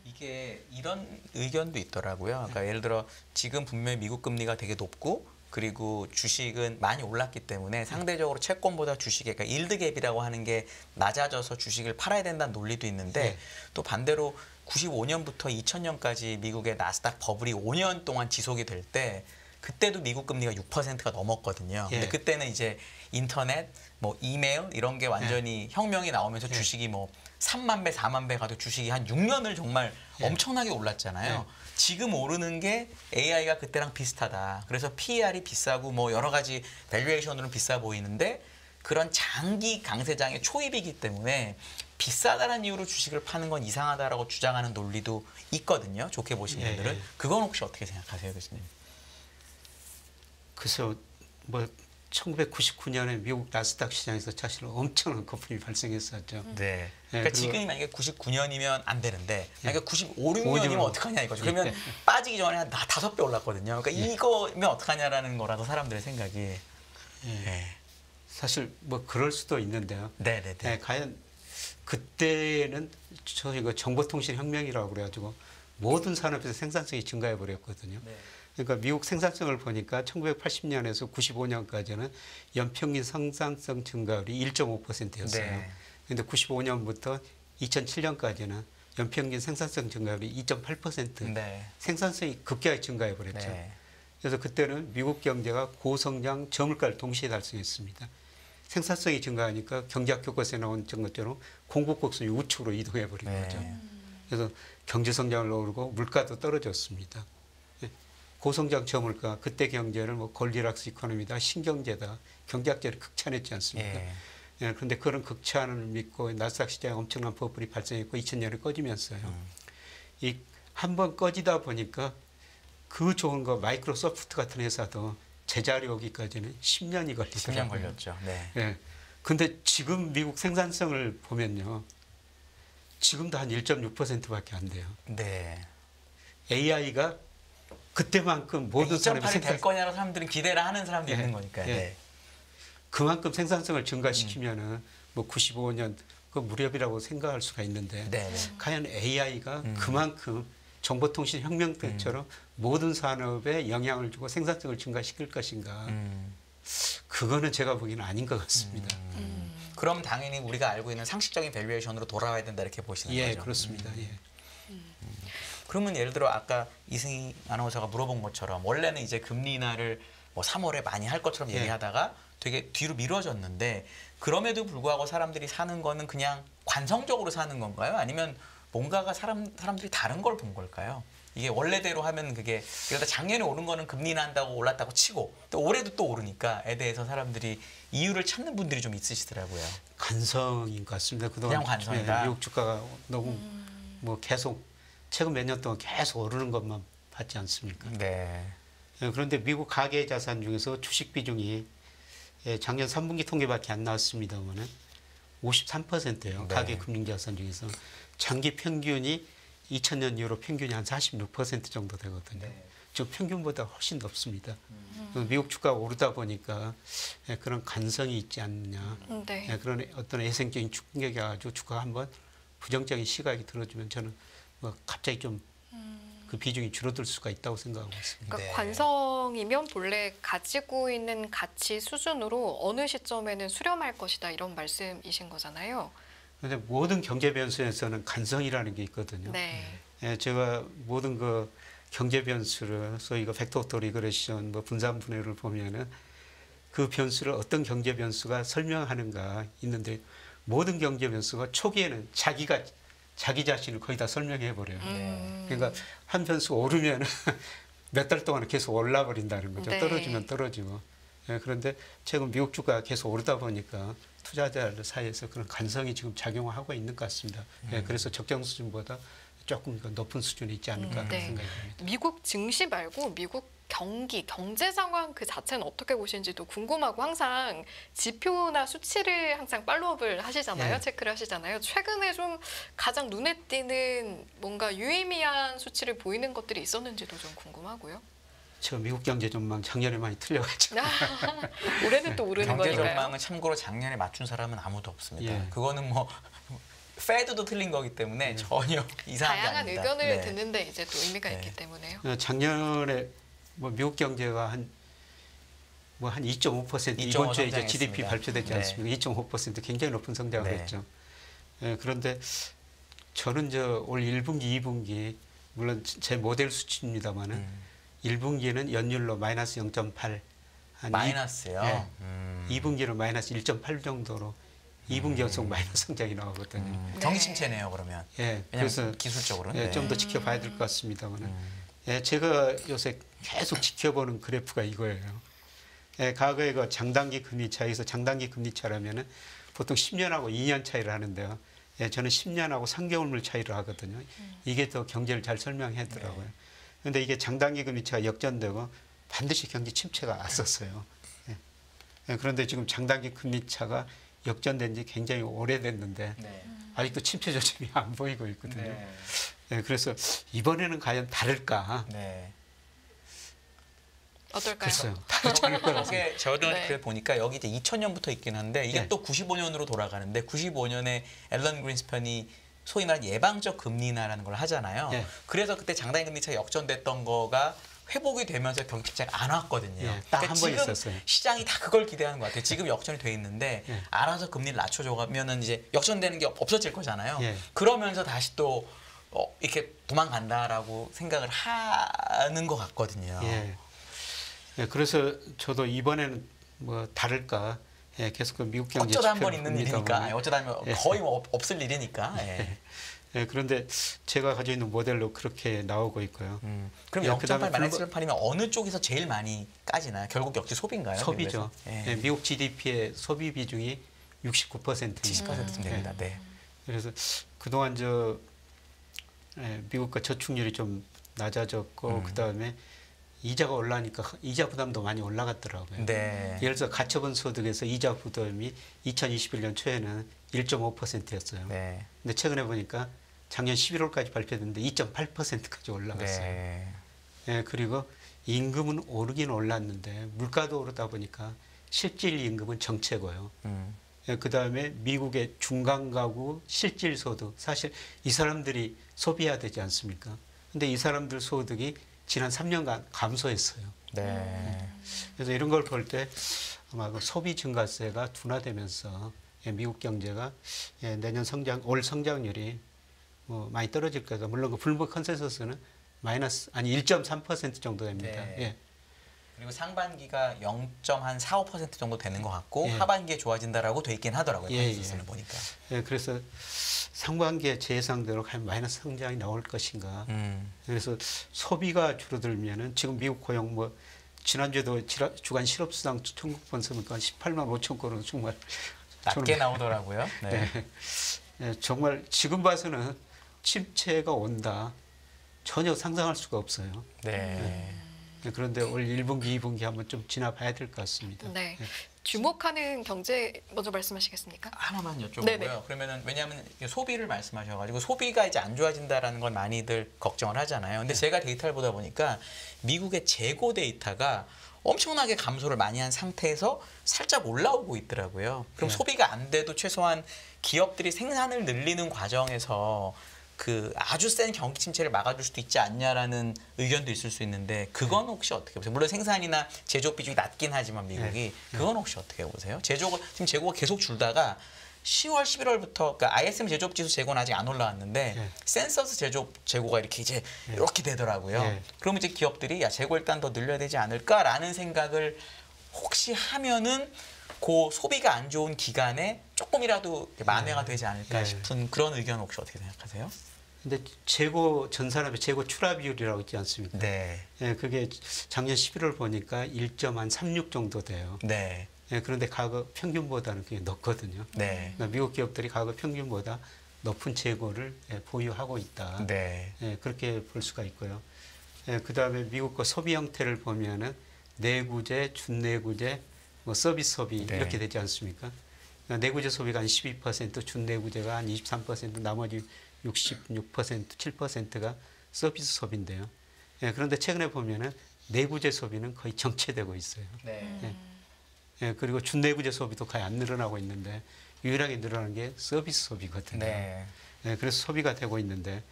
이게 이런 의견도 있더라고요. 그러니까 예를 들어 지금 분명히 미국 금리가 되게 높고 그리고 주식은 많이 올랐기 때문에 상대적으로 채권보다 주식에 그러니까 일드 갭이라고 하는 게 낮아져서 주식을 팔아야 된다는 논리도 있는데 네. 또 반대로 95년부터 2000년까지 미국의 나스닥 버블이 5년 동안 지속이 될 때 그때도 미국 금리가 6%가 넘었거든요. 근데 예. 그때는 이제 인터넷, 뭐 이메일 이런 게 완전히 혁명이 나오면서 예. 주식이 뭐 3만 배, 4만 배 가도 주식이 한 6년을 정말 예. 엄청나게 올랐잖아요. 예. 지금 오르는 게 AI가 그때랑 비슷하다. 그래서 PER이 비싸고 뭐 여러 가지 밸류에이션으로는 비싸 보이는데 그런 장기 강세장의 초입이기 때문에 비싸다는 이유로 주식을 파는 건 이상하다라고 주장하는 논리도 있거든요. 좋게 보시는 예, 분들은. 예. 그건 혹시 어떻게 생각하세요, 교수님? 그래서 뭐 1999년에 미국 나스닥 시장에서 사실 엄청난 거품이 발생했었죠. 네. 예, 그러니까 그리고- 지금이 만약에 99년이면 안 되는데 만약에 95, 6년이면 5년이면 어떡하냐 이거죠. 그러면 빠지기 전에 한 5배 올랐거든요. 그러니까 이거면 어떡하냐라는 거라서 사람들의 생각이. 예. 네. 사실 뭐 그럴 수도 있는데요. 네네네. 예, 과연 그때는 저희가 정보통신 혁명이라고 그래가지고 모든 산업에서 생산성이 증가해 버렸거든요. 네. 그러니까 미국 생산성을 보니까 1980년에서 95년까지는 연평균 생산성 증가율이 1.5%였어요. 네. 그런데 95년부터 2007년까지는 연평균 생산성 증가율이 2.8% 네. 생산성이 급격하게 증가해 버렸죠. 네. 그래서 그때는 미국 경제가 고성장 저물가를 동시에 달성했습니다. 생산성이 증가하니까 경제학 교과서에 나온 것처럼 공급곡선이 우측으로 이동해 버린 네. 거죠. 그래서 경제 성장을 오르고 물가도 떨어졌습니다. 예. 고성장 저물가 그때 경제를 뭐 골디락스 이코노미다 신경제다 경제학자를 극찬했지 않습니까? 예. 예, 그런데 그런 극찬을 믿고 나스닥 시장에 엄청난 버블이 발생했고 2000년에 꺼지면서요. 이 한 번 꺼지다 보니까 그 좋은 거 마이크로소프트 같은 회사도 제자리 오기까지는 10년이 걸리더라고요. 10년 걸렸죠. 네. 예. 근데 지금 미국 생산성을 보면요. 지금도 한 1.6%밖에 안 돼요. 네. AI가 그때만큼 모든 산업이 2.8이 될 거냐로 사람들은 기대를 하는 사람도 예. 있는 거니까요. 예. 네. 그만큼 생산성을 증가시키면은 뭐 95년 그 무렵이라고 생각할 수가 있는데 네. 네. 과연 AI가 그만큼 정보통신 혁명 때처럼 모든 산업에 영향을 주고 생산성을 증가시킬 것인가? 그거는 제가 보기에는 아닌 것 같습니다. 그럼 당연히 우리가 알고 있는 상식적인 밸류에이션으로 돌아와야 된다 이렇게 보시는 예, 거죠. 그렇습니다. 예. 그러면 예를 들어 아까 이승희 아나운서가 물어본 것처럼 원래는 이제 금리 인하를 뭐 3월에 많이 할 것처럼 예. 얘기하다가 되게 뒤로 미뤄졌는데 그럼에도 불구하고 사람들이 사는 거는 그냥 관성적으로 사는 건가요? 아니면 뭔가가 사람들이 다른 걸 본 걸까요? 이게 원래대로 하면 그게 그러다 작년에 오른 거는 금리 인하한다고 올랐다고 치고 또 올해도 또 오르니까에 대해서 사람들이 이유를 찾는 분들이 좀 있으시더라고요. 관성인 것 같습니다. 그동안 그냥 관성이다? 미국 주가가 너무 뭐 계속 최근 몇 년 동안 계속 오르는 것만 봤지 않습니까? 네. 예, 그런데 미국 가계 자산 중에서 주식 비중이 예, 작년 3분기 통계밖에 안 나왔습니다만은 53%예요. 네. 가계 금융 자산 중에서 장기 평균이 2000년 이후로 평균이 한 46% 정도 되거든요. 네. 저 평균보다 훨씬 높습니다. 미국 주가가 오르다 보니까 예, 그런 간성이 있지 않느냐. 네. 예, 그런 어떤 외생적인 충격이 가지고 주가가 한번 부정적인 시각이 들어주면 저는 뭐 갑자기 좀 그 비중이 줄어들 수가 있다고 생각하고 있습니다. 그러니까 네. 관성이면 본래 가지고 있는 가치 수준으로 어느 시점에는 수렴할 것이다 이런 말씀이신 거잖아요. 그런데 모든 경제 변수에서는 간성이라는 게 있거든요. 네. 예, 제가 모든 그 경제 변수를 소위 그 팩터 오브 리그레션 뭐 분산 분해를 보면은 그 변수를 어떤 경제 변수가 설명하는가 있는데 모든 경제 변수가 초기에는 자기 자신을 거의 다 설명해 버려요. 그러니까 한 변수가 오르면 몇 달 동안 계속 올라 버린다는 거죠. 네. 떨어지면 떨어지고. 예, 그런데 최근 미국 주가가 계속 오르다 보니까 투자자들 사이에서 그런 간성이 지금 작용하고 있는 것 같습니다. 예, 그래서 적정 수준보다 조금 더 높은 수준에 있지 않을까 하는 네. 생각이 듭니다. 미국 증시 말고 미국 경제 상황 그 자체는 어떻게 보시는지도 궁금하고 항상 지표나 수치를 항상 팔로우업을 하시잖아요. 네. 체크를 하시잖아요. 최근에 좀 가장 눈에 띄는 뭔가 유의미한 수치를 보이는 것들이 있었는지도 좀 궁금하고요. 저 미국 경제 전망 작년에 많이 틀려가지고. 올해는 또 오르는 경제 거니까요. 전망은 참고로 작년에 맞춘 사람은 아무도 없습니다. 예. 그거는 뭐 페드도 틀린 거기 때문에 전혀 이상한 게 다양한 아닙니다. 의견을 네. 듣는데 이제 또 의미가 네. 있기 때문에요. 작년에 뭐 미국 경제가 한 2.5% 이번 주에 이제 GDP 성장했습니다. 발표되지 네. 않습니까? 2.5% 굉장히 높은 성장을 네. 했죠. 예, 그런데 저는 올 1분기, 2분기 물론 제 모델 수치입니다만은 1분기는 연율로 마이너스 0.8, 한 마이너스요. 예, 2분기는 마이너스 1.8 정도로 2분기 연속 마이너스 성장이 나오거든요. 경기 침체네요, 그러면. 예, 그래서 그래서 기술적으로는. 예, 좀 더 지켜봐야 될 것 같습니다만은 예, 제가 요새 계속 지켜보는 그래프가 이거예요. 예, 과거에 그 장단기 금리 차에서 장단기 금리 차라면은 보통 10년하고 2년 차이를 하는데요. 예, 저는 10년하고 3개월물 차이를 하거든요. 이게 더 경제를 잘 설명하더라고요. 그런데 이게 장단기 금리 차가 역전되고 반드시 경기 침체가 왔었어요. 예. 예, 그런데 지금 장단기 금리 차가 역전된 지 굉장히 오래됐는데 네. 아직도 침체 조짐이 안 보이고 있거든요. 네. 예, 그래서 이번에는 과연 다를까? 네. 어떨까요? 글쎄요. 다르지 않을 거라서. 이게 저도 네. 그래 보니까 여기 이제 2000년부터 있긴 한데 이게 네. 또 95년으로 돌아가는데 95년에 앨런 그린스펀이 소위 말하는 예방적 금리 인하라는 걸 하잖아요. 네. 그래서 그때 장단기 금리 차가 역전됐던 거가 회복이 되면서 경기 침체가 안 왔거든요. 예, 딱 한 번 지금 있었어요. 시장이 다 그걸 기대하는 것 같아요. 지금 역전이 돼 있는데 예. 알아서 금리를 낮춰줘가면은 이제 역전되는 게 없어질 거잖아요. 예. 그러면서 다시 또 이렇게 도망간다라고 생각을 하는 것 같거든요. 예. 예, 그래서 저도 이번에는 뭐 다를까? 예, 계속 그 미국 경제 어쩌다 한 번 지표를 있는 일이니까, 봅니다만. 어쩌다 하면 예. 거의 뭐 없을 일이니까. 예. 예, 그런데 제가 가지고 있는 모델로 그렇게 나오고 있고요. 그럼 예, 0.8 그다음에 마이너스 1.8이면 어느 쪽에서 제일 많이 까지나요? 결국 역시 소비인가요? 소비죠. 미국에서? 예. 예, 미국 GDP의 소비 비중이 69%입니다. 70%쯤 됩니다. 네. 그래서 그동안 미국과 저축률이 좀 낮아졌고 그다음에 이자가 올라니까 이자 부담도 많이 올라갔더라고요. 네. 예를 들어서 가처분 소득에서 이자 부담이 2021년 초에는 1.5%였어요. 네. 근데 최근에 보니까 작년 11월까지 발표됐는데 2.8%까지 올라갔어요. 네. 예, 그리고 임금은 오르긴 올랐는데 물가도 오르다 보니까 실질 임금은 정체고요. 예, 그다음에 미국의 중간 가구 실질 소득 사실 이 사람들이 소비해야 되지 않습니까? 근데 이 사람들 소득이 지난 3년간 감소했어요. 네. 그래서 이런 걸 볼 때 아마 그 소비 증가세가 둔화되면서 예, 미국 경제가 예, 내년 올 성장률이 뭐 많이 떨어질 거다. 물론 그 블룸버그 컨센서스는 1.3% 정도 됩니다. 네. 예. 그리고 상반기가 0.45% 정도 되는 것 같고 예. 하반기에 좋아진다라고 돼 있긴 하더라고요. 예, 컨센서스는 예. 보니까. 예, 그래서 상반기에 제 예상대로 과연 마이너스 성장이 나올 것인가. 그래서 소비가 줄어들면은 지금 미국 고용 뭐 지난주에도 주간 실업수당 청구권 서니까 18만 5천 건으로 정말 낮게 나오더라고요. 네. 예, 정말 지금 봐서는 침체가 온다. 전혀 상상할 수가 없어요. 네. 예, 그런데 올 1분기, 2분기 한번 좀 지나봐야 될 것 같습니다. 네. 예. 주목하는 경제 먼저 말씀하시겠습니까? 하나만 여쭤보고요. 네네. 그러면은 왜냐하면 소비를 말씀하셔가지고 소비가 이제 안 좋아진다라는 건 많이들 걱정을 하잖아요. 근데 제가 데이터를 보다 보니까 미국의 재고 데이터가 엄청나게 감소를 많이 한 상태에서 살짝 올라오고 있더라고요. 그럼 네. 소비가 안 돼도 최소한 기업들이 생산을 늘리는 과정에서 그 아주 센 경기 침체를 막아줄 수도 있지 않냐라는 의견도 있을 수 있는데 그건 혹시 어떻게 보세요? 물론 생산이나 제조업 비중이 낮긴 하지만 미국이 그건 혹시 어떻게 보세요? 지금 재고가 계속 줄다가 10월, 11월부터 그러니까 ISM 제조업 지수 재고는 아직 안 올라왔는데 센서스 재고가 이렇게 이제 이렇게 되더라고요. 그러면 이제 기업들이 야 재고 일단 더 늘려야 되지 않을까라는 생각을 혹시 하면은 그 소비가 안 좋은 기간에 조금이라도 만회가 되지 않을까 싶은 그런 의견 혹시 어떻게 생각하세요? 근데 재고 전 산업의 재고 출하 비율이라고 있지 않습니까? 네. 예, 그게 작년 11월 보니까 1.36 정도 돼요. 네. 예, 그런데 과거 평균보다는 그게 높거든요. 네. 그러니까 미국 기업들이 과거 평균보다 높은 재고를 보유하고 있다. 네. 예, 그렇게 볼 수가 있고요. 예, 그다음에 미국 거 소비 형태를 보면은 내구재, 준내구재, 뭐 서비스 소비 네. 이렇게 되지 않습니까? 그러니까 내구재 소비가 한 12%, 준내구재가 한 23%, 나머지 66%, 7%가 서비스 소비인데요. 예, 그런데 최근에 보면은 내구재 소비는 거의 정체되고 있어요. 네. 예, 그리고 준내구재 소비도 거의 안 늘어나고 있는데 유일하게 늘어나는 게 서비스 소비거든요. 네. 예, 그래서 소비가 되고 있는데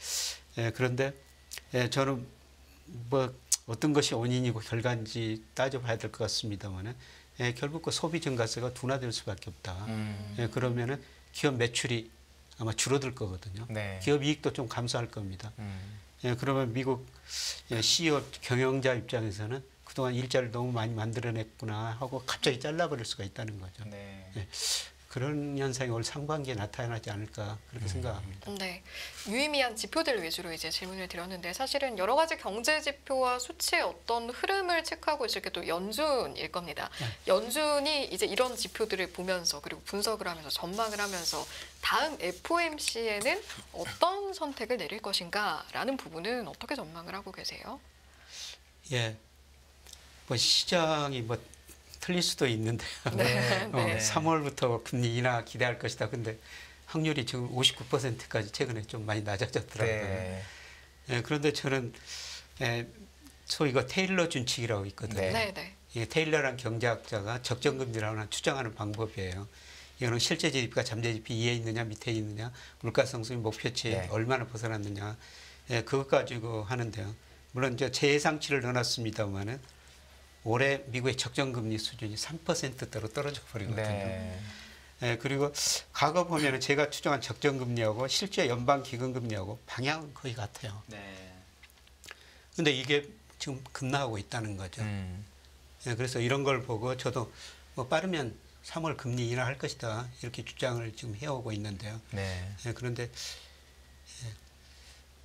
그런데 저는 뭐 어떤 것이 원인이고 결과인지 따져봐야 될 것 같습니다만은 결국 그 소비 증가세가 둔화될 수밖에 없다. 그러면은 기업 매출이 아마 줄어들 거거든요. 네. 기업 이익도 좀 감소할 겁니다. 그러면 미국 CEO 경영자 입장에서는 그동안 일자리를 너무 많이 만들어냈구나 하고 갑자기 잘라버릴 수가 있다는 거죠. 네. 그런 현상이 올 상반기에 나타나지 않을까 그렇게 생각합니다. 네, 유의미한 지표들 위주로 이제 질문을 드렸는데 사실은 여러 가지 경제 지표와 수치의 어떤 흐름을 체크하고 있을 게 또 연준일 겁니다. 연준이 이제 이런 지표들을 보면서 그리고 분석을 하면서 전망을 하면서 다음 FOMC에는 어떤 선택을 내릴 것인가라는 부분은 어떻게 전망을 하고 계세요? 예, 뭐 시장이 뭐 틀릴 수도 있는데요. 네, 네. 3월부터 금리 인하 기대할 것이다. 근데 확률이 지금 59%까지 최근에 좀 많이 낮아졌더라고요. 네. 그런데 저는 소위 그 테일러 준칙이라고 있거든요. 네. 네, 네. 이 테일러란 경제학자가 적정금리라고 추정하는 방법이에요. 이거는 실제 GDP가 잠재 GDP 위에 있느냐 밑에 있느냐 물가 상승이 목표치에 네. 얼마나 벗어났느냐 그것 가지고 하는데요. 물론 이제 제 예상치를 넣어놨습니다만은 올해 미국의 적정금리 수준이 3%대로 떨어져 버리거든요. 네. 그리고 과거 보면은 제가 추정한 적정금리하고 실제 연방기금금리하고 방향은 거의 같아요. 네. 근데 이게 지금 급락하고 있다는 거죠. 그래서 이런 걸 보고 저도 뭐 빠르면 3월 금리 인하할 것이다 이렇게 주장을 지금 해오고 있는데요. 네. 그런데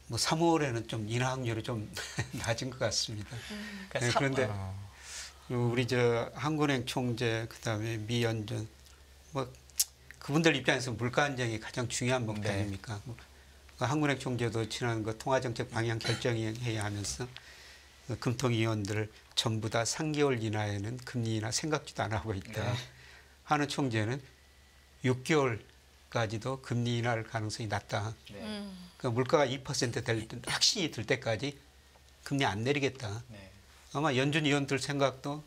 뭐 3월에는 좀 인하 확률이 좀 낮은 것 같습니다. 그런데 우리 저 한국은행 총재 그다음에 미 연준 뭐 그분들 입장에서 물가 안정이 가장 중요한 목표 네. 아닙니까? 한국은행 총재도 지난 그 통화정책 방향 결정회의 하면서 그 금통위원들을 전부 다 3개월 이내에는 금리 인하 생각지도 안 하고 있다. 네. 하는 총재는 6개월까지도 금리 인하할 가능성이 낮다. 네. 그러니까 물가가 2% 될 확신이 들 때까지 금리 안 내리겠다. 네. 아마 연준 위원들 생각도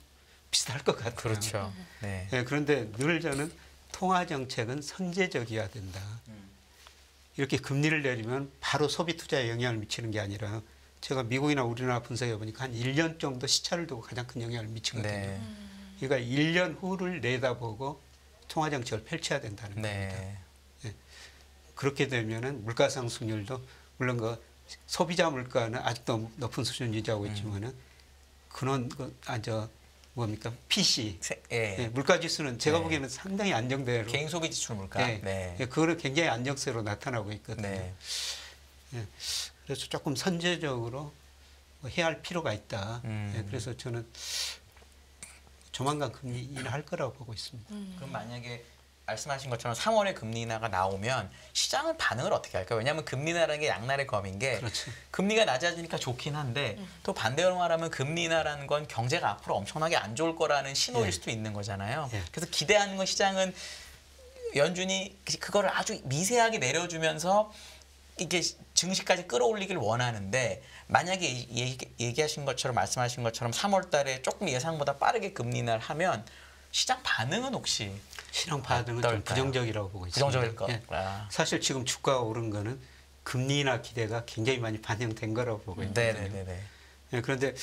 비슷할 것 같아요. 그렇죠. 네. 그런데 늘 저는 통화 정책은 선제적이어야 된다. 이렇게 금리를 내리면 바로 소비 투자에 영향을 미치는 게 아니라 제가 미국이나 우리나라 분석해 보니까 한 1년 정도 시차를 두고 가장 큰 영향을 미치거든요. 네. 그러니까 1년 후를 내다보고 통화 정책을 펼쳐야 된다는 겁니다. 네. 그렇게 되면은 물가 상승률도 물론 그 소비자 물가는 아직도 높은 수준 유지하고 있지만은 그런 뭡니까 PC 물가 지수는 제가 네. 보기에는 상당히 안정대로 개인 소비 지출 물가. 네. 그거는 굉장히 안정세로 나타나고 있거든요. 네. 그래서 조금 선제적으로 해야 할 필요가 있다. 그래서 저는 조만간 금리 인하할 거라고 보고 있습니다. 그럼 만약에 말씀하신 것처럼 3월에 금리 인하가 나오면 시장은 반응을 어떻게 할까요? 왜냐하면 금리 인하라는 게 양날의 검인 게 그렇죠. 금리가 낮아지니까 좋긴 한데 또 반대로 말하면 금리 인하라는 건 경제가 앞으로 엄청나게 안 좋을 거라는 신호일 수도 있는 거잖아요. 그래서 기대하는 건 시장은 연준이 그거를 아주 미세하게 내려주면서 이게 증시까지 끌어올리길 원하는데 만약에 얘기하신 것처럼 말씀하신 것처럼 3월 달에 조금 예상보다 빠르게 금리 인하를 하면 시장 반응은 혹시 시장 반응은 좀 어떨까요? 부정적이라고 보고 있습니다. 부정적일 것. 사실 지금 주가가 오른 거는 금리 인하 기대가 굉장히 많이 반영된 거라고 보고 있거든요. 네네네. 예, 그런데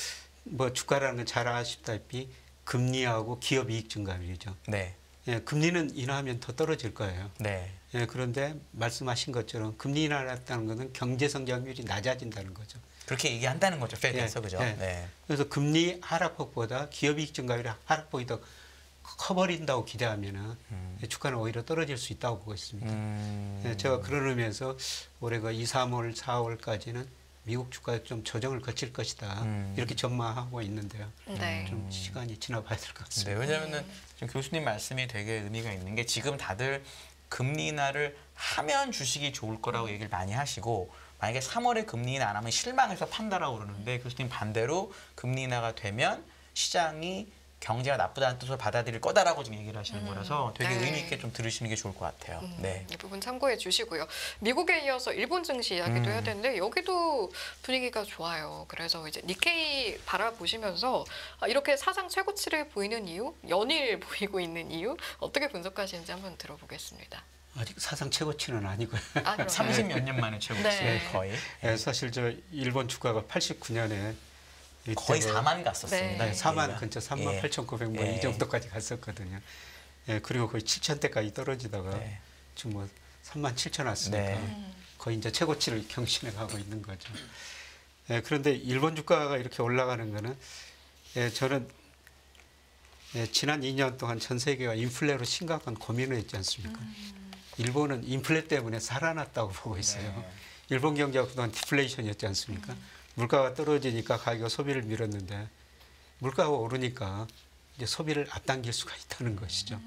뭐 주가라는 건 잘 아시다시피 금리하고 기업 이익 증가율이죠. 네. 예, 금리는 인하하면 더 떨어질 거예요. 네. 예, 그런데 말씀하신 것처럼 금리 인하를 했다는 것은 경제 성장률이 낮아진다는 거죠. 그렇게 얘기한다는 거죠. 페드에서 예, 그죠? 예. 네. 그래서 금리 하락폭보다 기업 이익 증가율의 하락폭이 더 커버린다고 기대하면은 주가는 오히려 떨어질 수 있다고 보고 있습니다. 예, 제가 그런 의미에서 올해가 2, 3월, 4월까지는 미국 주가에 좀 조정을 거칠 것이다. 이렇게 전망하고 있는데요. 네. 좀 시간이 지나봐야 될 것 네, 같습니다. 왜냐하면은 지금 교수님 말씀이 되게 의미가 있는 게 지금 다들 금리 인하를 하면 주식이 좋을 거라고 얘기를 많이 하시고 만약에 3월에 금리 인하 안 하면 실망해서 판다라고 그러는데 교수님 반대로 금리 인하가 되면 시장이 경제가 나쁘다는 뜻으로 받아들일 거다라고 지금 얘기를 하시는 거라서 되게 네. 의미 있게 좀 들으시는 게 좋을 것 같아요. 네. 이 부분 참고해 주시고요. 미국에 이어서 일본 증시 이야기도 해야 되는데 여기도 분위기가 좋아요. 그래서 이제 니케이 바라보시면서 이렇게 사상 최고치를 보이는 이유, 연일 보이고 있는 이유 어떻게 분석하시는지 한번 들어보겠습니다. 아직 사상 최고치는 아니고요. 아, 그러면 30 몇 년 만에 최고치 네. 거의 예, 사실 저 일본 주가가 89년에 거의 4만 갔었습니다. 네. 4만 근처 3만 예. 8,900 뭐 이 예. 정도까지 갔었거든요. 예, 그리고 거의 7,000대까지 떨어지다가 네. 지금 뭐 3만 7천 왔으니까 네. 거의 이제 최고치를 경신해 가고 있는 거죠. 예, 그런데 일본 주가가 이렇게 올라가는 거는 예, 저는 지난 2년 동안 전 세계가 인플레로 심각한 고민을 했지 않습니까? 일본은 인플레 때문에 살아났다고 보고 있어요. 네. 일본 경제가 그동안 디플레이션이었지 않습니까? 물가가 떨어지니까 가격 소비를 밀었는데 물가가 오르니까 이제 소비를 앞당길 수가 있다는 것이죠.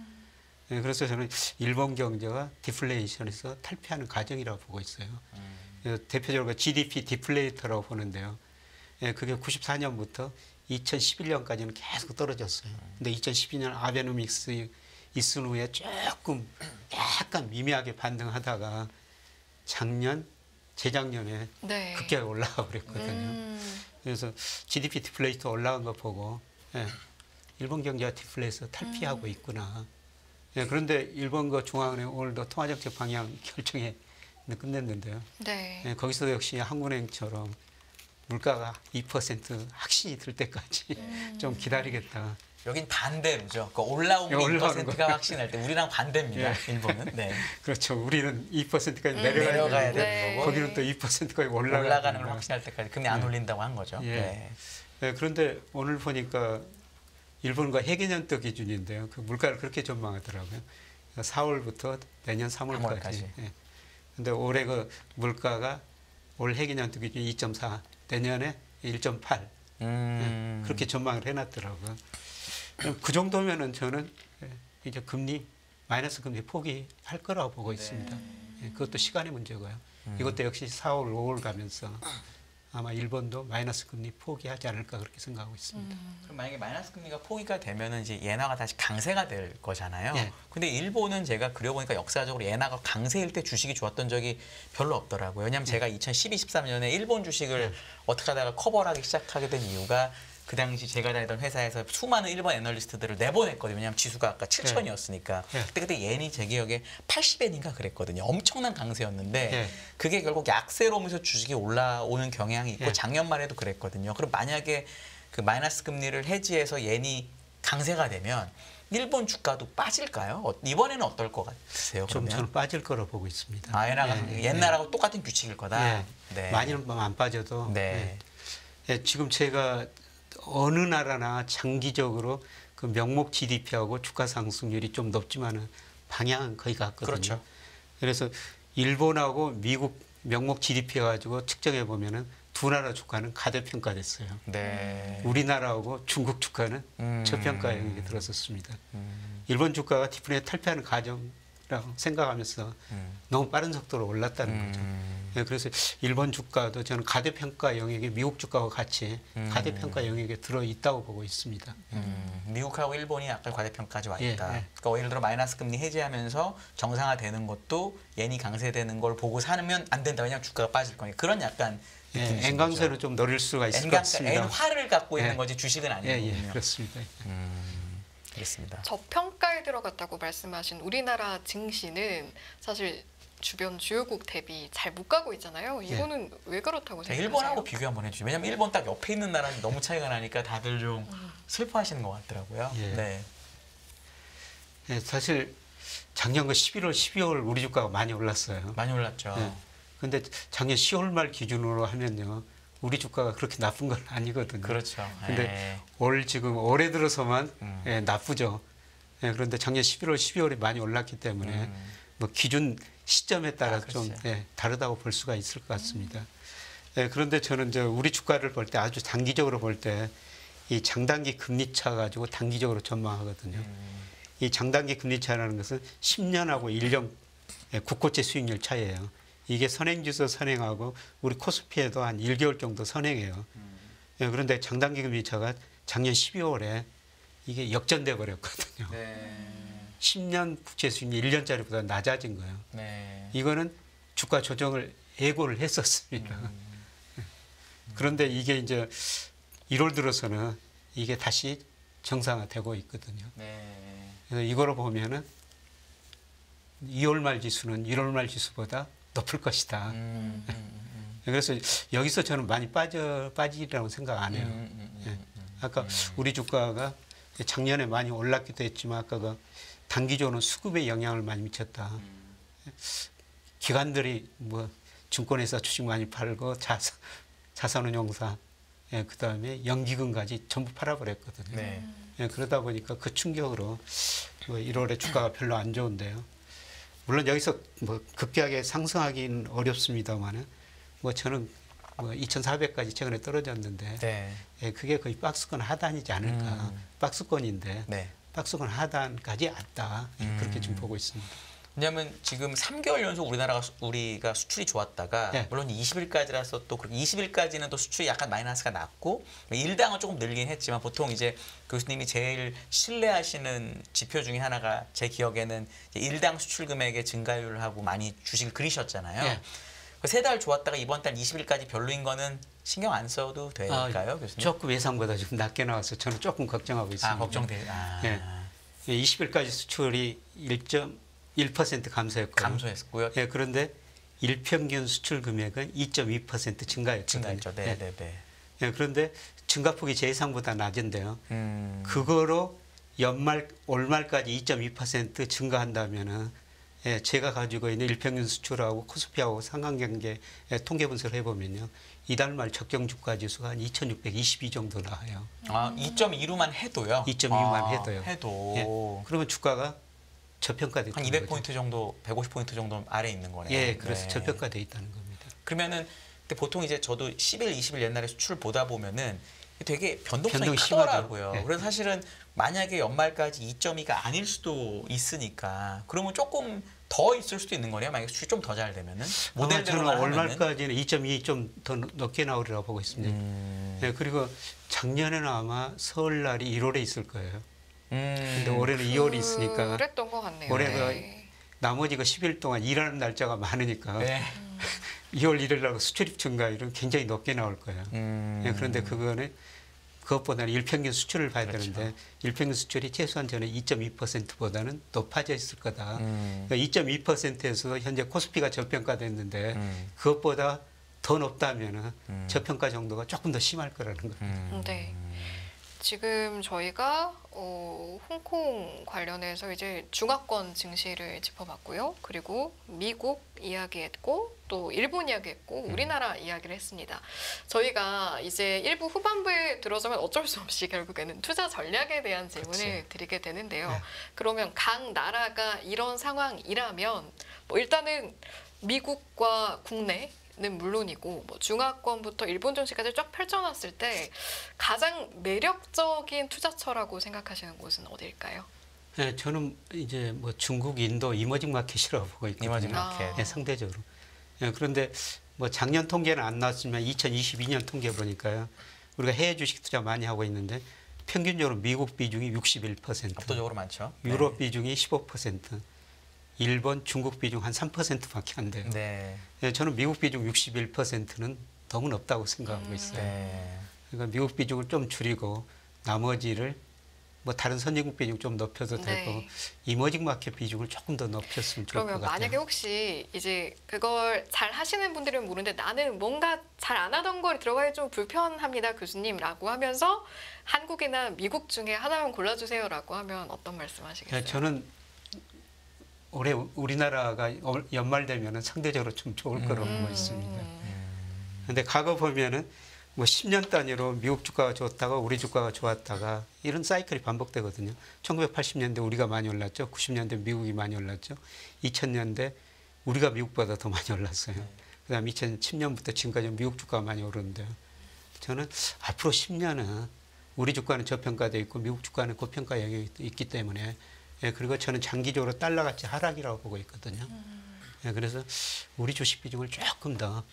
예, 그래서 저는 일본 경제가 디플레이션에서 탈피하는 과정이라고 보고 있어요. 예, 대표적으로 GDP 디플레이터라고 보는데요. 예, 그게 94년부터 2011년까지는 계속 떨어졌어요. 근데 2012년 아베노믹스 있은 후에 조금 약간 미미하게 반등하다가 재작년에 네. 급격하게 올라가 버렸거든요. 그래서 GDP 디플레이터 올라간 거 보고 예, 일본 경제가 디플레이서 탈피하고 있구나. 예, 그런데 일본 그 중앙은행 오늘도 통화정책 방향 결정에 끝냈는데요. 네. 예, 거기서 역시 한국은행처럼 물가가 2% 확신이 들 때까지 좀 기다리겠다. 여긴 반대로죠. 그 올라온 게 올라오는 2%가 확신할 때 우리랑 반대입니다. 예. 일본은. 네. 그렇죠. 우리는 2%까지 내려가야 되는데 되는 거고. 거기는 또 2%까지 올라가는 걸 확신할 때까지 금리 안 예. 올린다고 한 거죠. 예. 네. 네, 그런데 오늘 보니까 일본과 해계년도 기준인데요. 그 물가를 그렇게 전망하더라고요. 4월부터 내년 3월까지. 3월까지. 예. 근데 올해 그 물가가 올 해계년도 기준 2.4, 내년에 1.8. 그렇게 전망을 해놨더라고요. 그 정도면은 저는 이제 마이너스 금리 포기할 거라고 보고 있습니다. 예, 그것도 시간의 문제고요. 이것도 역시 4월, 5월 가면서 아마 일본도 마이너스 금리 포기하지 않을까 그렇게 생각하고 있습니다. 그럼 만약에 마이너스 금리가 포기가 되면은 이제 엔화가 다시 강세가 될 거잖아요. 예. 근데 일본은 제가 그려보니까 역사적으로 엔화가 강세일 때 주식이 좋았던 적이 별로 없더라고요. 왜냐하면 제가 2012, 13년에 일본 주식을 어떻게 하다가 커버를 하기 시작하게 된 이유가 그 당시 제가 다니던 회사에서 수많은 일본 애널리스트들을 내보냈거든요. 왜냐하면 지수가 아까 7천이었으니까. 예. 그때 옌이 제 기억에 80엔인가 그랬거든요. 엄청난 강세였는데 예. 그게 결국 약세로 오면서 주식이 올라오는 경향이 있고 예. 작년 말에도 그랬거든요. 그럼 만약에 그 마이너스 금리를 해지해서 옌이 강세가 되면 일본 주가도 빠질까요? 이번에는 어떨 것 같으세요? 좀 그러면? 저는 빠질 거라고 보고 있습니다. 아, 엔화가 예, 옛날하고 똑같은 규칙일 거다. 예. 네. 많이는 안 빠져도 네. 예, 지금 제가 어느 나라나 장기적으로 그 명목 GDP하고 주가 상승률이 좀 높지만은 방향은 거의 같거든요. 그렇죠. 그래서 일본하고 미국 명목 GDP 가지고 측정해 보면은 두 나라 주가는 가대평가됐어요. 네. 우리나라하고 중국 주가는 저평가 영역에 들었었습니다. 일본 주가가 디플레이션 탈피하는 과정이라고 생각하면서 너무 빠른 속도로 올랐다는 거죠. 예, 그래서 일본 주가도 저는 가대평가 영역에 미국 주가와 같이 가대평가 영역에 들어있다고 보고 있습니다. 미국하고 일본이 약간 과대평가까지 와 예, 있다. 예. 그러니까 예를 들어 마이너스 금리 해제하면서 정상화되는 것도 옌이 강세되는 걸 보고 사면 안 된다. 왜냐하면 주가가 빠질 거니까. 그런 약간 예, 느낌이신 엔강세는 거죠. 좀 노릴 수가 있을 것 같습니다. 엔화를 갖고 있는 예. 거지 주식은 예, 아니거든요. 예, 그렇습니다. 그렇습니다. 저평가에 들어갔다고 말씀하신 우리나라 증시는 사실 주변 주요국 대비 잘 못 가고 있잖아요. 이거는 왜 그렇다고 생각하세요? 일본하고 비교 한번 해주죠. 왜냐면 일본 딱 옆에 있는 나라는 너무 차이가 나니까 다들 좀 슬퍼하시는 것 같더라고요. 예. 네. 예, 사실 작년 그 11월, 12월 우리 주가가 많이 올랐어요. 많이 올랐죠. 예. 근데 작년 10월 말 기준으로 하면요. 우리 주가가 그렇게 나쁜 건 아니거든요. 그렇죠. 근데 예. 올 지금 올해 들어서만 예, 나쁘죠. 예, 그런데 작년 11월, 12월에 많이 올랐기 때문에 뭐 기준 시점에 따라 좀 그렇지. 예, 다르다고 볼 수가 있을 것 같습니다. 예, 그런데 저는 이제 우리 주가를 볼 때 아주 단기적으로 볼 때 이 장단기 금리 차 가지고 단기적으로 전망하거든요. 이 장단기 금리 차라는 것은 10년하고 1년 예, 국고채 수익률 차이예요. 이게 선행지수 선행하고 우리 코스피에도 한 1개월 정도 선행해요. 예, 그런데 장단기 금리 차가 작년 12월에 이게 역전돼 버렸거든요. 네. 10년 국채 수익률 1년짜리보다 낮아진 거예요. 네. 이거는 주가 조정을 예고를 했었습니다. 그런데 이게 이제 1월 들어서는 이게 다시 정상화되고 있거든요. 네. 그래서 이거로 보면은 2월 말 지수는 1월 말 지수보다 높을 것이다. 그래서 여기서 저는 많이 빠지리라고 생각 안 해요. 예. 아까 우리 주가가 작년에 많이 올랐기도 했지만 아까가 단기적으로는 수급에 영향을 많이 미쳤다. 기관들이 뭐 증권회사 주식 많이 팔고 자산운용사, 예, 그다음에 연기금까지 전부 팔아버렸거든요. 네. 예, 그러다 보니까 그 충격으로 뭐 1월에 주가가 별로 안 좋은데요. 물론 여기서 뭐 급격하게 상승하기는 어렵습니다만은 뭐 저는 뭐 2,400까지 최근에 떨어졌는데 네. 예, 그게 거의 박스권 하단이지 않을까. 박스권인데 네. 박스권 하단까지 왔다. 예, 그렇게 지금 보고 있습니다. 왜냐하면 지금 3개월 연속 우리가 수출이 좋았다가 네. 물론 20일까지라서 또 20일까지는 또 수출이 약간 마이너스가 났고 일당은 조금 늘긴 했지만 보통 이제 교수님이 제일 신뢰하시는 지표 중에 하나가 제 기억에는 이제 일당 수출 금액의 증가율을 하고 많이 주식을 그리셨잖아요. 네. 그 3달 좋았다가 이번 달 20일까지 별로인 거는 신경 안 써도 될까요, 교수님? 조금 예상보다 좀 낮게 나와서 저는 조금 걱정하고 있습니다. 아, 걱정돼요. 아. 네. 20일까지 수출이 1.1% 감소했고요. 감소했고요. 예, 그런데 일평균 수출 금액은 2.2% 증가했거든요. 증가했죠. 네, 네, 네. 예, 그런데 증가폭이 제 예상보다 낮은데요. 음. 그거로 올 말까지 2.2% 증가한다면은 예, 제가 가지고 있는 일평균 수출하고 코스피하고 상관관계 통계 분석을 해보면요. 이달 말 적정 주가 지수가 한 2,622 정도 나와요. 아, 2.2로만 해도요? 2.2만 해도요. 해도. 예, 그러면 주가가 저평가돼 한 있다는 200포인트 거죠. 정도, 150포인트 정도 아래 있는 거네요. 예, 그래서 네. 저평가돼 있다는 겁니다. 그러면은 근데 보통 이제 저도 10일, 20일 옛날에 수출 보다 보면은 되게 변동성이 변동이 크더라고요. 심하죠. 네. 그래서 사실은 만약에 연말까지 2.2가 아닐 수도 있으니까 그러면 조금 더 있을 수도 있는 거네요. 만약에 수출이 좀 더 잘 되면은 아마 저는 모델대로만 올 하면은. 말까지는 2.2 좀 더 높게 나오리라고 보고 있습니다. 네, 그리고 작년에는 아마 설날이 1월에 있을 거예요. 근데 올해는 2월이 있으니까 그랬던 것 같네요. 올해가 네. 나머지 그 10일 동안 일하는 날짜가 많으니까 네. 2월 1일 날 수출입 증가율은 굉장히 높게 나올 거예요. 네, 그런데 그것보다는 일평균 수출을 봐야 그렇죠. 되는데 일평균 수출이 최소한 저는 2.2%보다는 높아져 있을 거다. 그러니까 2.2%에서 현재 코스피가 저평가됐는데 그것보다 더 높다면은 저평가 정도가 조금 더 심할 거라는 겁니다. 네. 지금 저희가 홍콩 관련해서 이제 중화권 증시를 짚어봤고요. 그리고 미국 이야기했고 또 일본 이야기했고 우리나라 이야기를 했습니다. 저희가 이제 일부 후반부에 들어서면 어쩔 수 없이 결국에는 투자 전략에 대한 질문을 그치. 드리게 되는데요. 네. 그러면 각 나라가 이런 상황이라면 뭐 일단은 미국과 국내 는 물론이고 뭐 중화권부터 일본 증시까지 쫙 펼쳐놨을 때 가장 매력적인 투자처라고 생각하시는 곳은 어디일까요? 네, 저는 이제 뭐 중국, 인도 이머징 마켓이라고 보고 있거든요. 이머징 아. 마켓. 네, 상대적으로. 네, 그런데 뭐 작년 통계는 안 나왔지만 2022년 통계 보니까요. 우리가 해외 주식 투자 많이 하고 있는데 평균적으로 미국 비중이 61%, 압도적으로 많죠. 유럽 비중이 15%, 일본, 중국 비중 한 3%밖에 안 돼요. 네. 네, 저는 미국 비중 61%는 너무 높다고 생각하고 있어요. 네. 그러니까 미국 비중을 좀 줄이고 나머지를 뭐 다른 선진국 비중 좀 높여도 네. 되고 이머징 마켓 비중을 조금 더 높였으면 좋을 것 그러면 같아요. 만약에 혹시 이제 그걸 잘 하시는 분들은 모르는데 나는 뭔가 잘 안 하던 걸 들어가기 좀 불편합니다, 교수님라고 하면서 한국이나 미국 중에 하나만 골라주세요라고 하면 어떤 말씀하시겠어요? 저는 올해 우리나라가 연말 되면은 상대적으로 좀 좋을 거라고 보고 있습니다. 근데 과거 보면은 뭐 10년 단위로 미국 주가가 좋았다가 우리 주가가 좋았다가 이런 사이클이 반복되거든요. 1980년대 우리가 많이 올랐죠. 90년대 미국이 많이 올랐죠. 2000년대 우리가 미국보다 더 많이 올랐어요. 그다음 2010년부터 지금까지 미국 주가가 많이 오르는데요. 저는 앞으로 10년은 우리 주가는 저평가되어 있고 미국 주가는 고평가 영역이 있기 때문에 그리고 저는 장기적으로 달러가치 하락이라고 보고 있거든요. 그래서 우리 주식 비중을 조금 더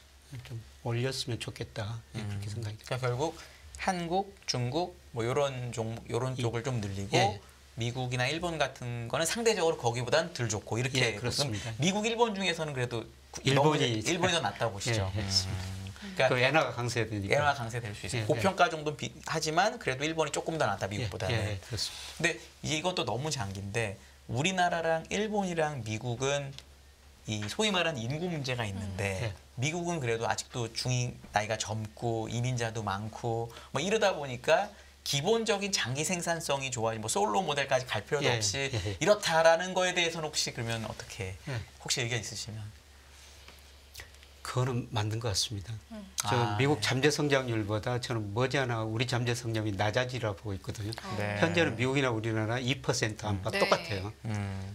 좀 올렸으면 좋겠다. 그렇게 생각이 듭니다. 그러니까 결국 한국, 중국 뭐 이런 종목, 이런 쪽을 좀 늘리고 예. 미국이나 일본 같은 거는 상대적으로 거기보다는 덜 좋고 이렇게. 예, 그렇습니다. 미국, 일본 중에서는 그래도 일본이 더 낫다고 보시죠. 예, 그러니까 그 엔화가 강세되니까. 엔화 강세될 수 있어요. 예, 고평가 정도는 하지만 그래도 일본이 조금 더 낫다 미국보다는. 예, 그렇습니다. 근데 이것도 너무 장기인데 우리나라랑 일본이랑 미국은 이 소위 말하는 인구 문제가 있는데 예. 미국은 그래도 아직도 중위 나이가 젊고 이민자도 많고 뭐 이러다 보니까 기본적인 장기 생산성이 좋아지고 뭐 솔로 모델까지 갈 필요도 예, 없이 예. 이렇다라는 거에 대해서는 혹시 그러면 어떻게 예. 혹시 의견 있으시면? 그거는 맞는 것 같습니다. 아, 미국 네. 잠재 성장률보다 저는 머지않아 우리 잠재 성장이 낮아지라고 보고 있거든요. 네. 현재는 미국이나 우리나라 2% 안팎 네. 똑같아요.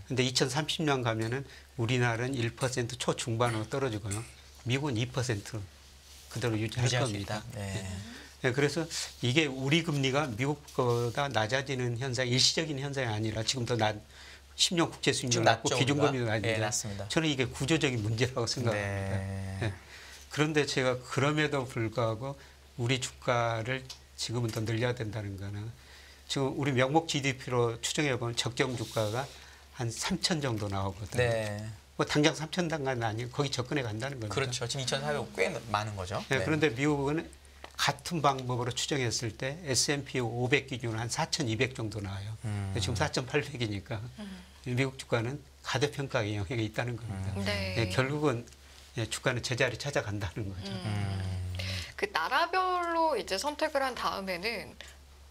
근데 2030년 가면은 우리나라는 1% 초중반으로 떨어지고요. 미국은 2% 그대로 유지할 유지할 수 겁니다. 있다. 네. 네, 그래서 이게 우리 금리가 미국보다 낮아지는 현상, 일시적인 현상이 아니라 지금 더 낮, 10년 국채 수익률 좀 낮고 낮죠, 기준금리도 우리가? 낮은데 예, 낮습니다. 저는 이게 구조적인 문제라고 생각합니다. 네. 네. 그런데 제가 그럼에도 불구하고 우리 주가를 지금은 더 늘려야 된다는 거는 지금 우리 명목 GDP로 추정해 보면 적정 주가가 한 3천 정도 나오거든요. 네. 뭐 당장 3천 단가는 아니고 거기 접근해 간다는 겁니다. 그렇죠. 지금 2,400억 꽤 많은 거죠. 네, 그런데 미국은 같은 방법으로 추정했을 때 S&P 500 기준으로 한 4,200 정도 나와요. 지금 4,800이니까 미국 주가는 가대평가의 영역에 있다는 겁니다. 네. 네, 결국은 주가는 제자리 찾아간다는 거죠. 그 나라별로 이제 선택을 한 다음에는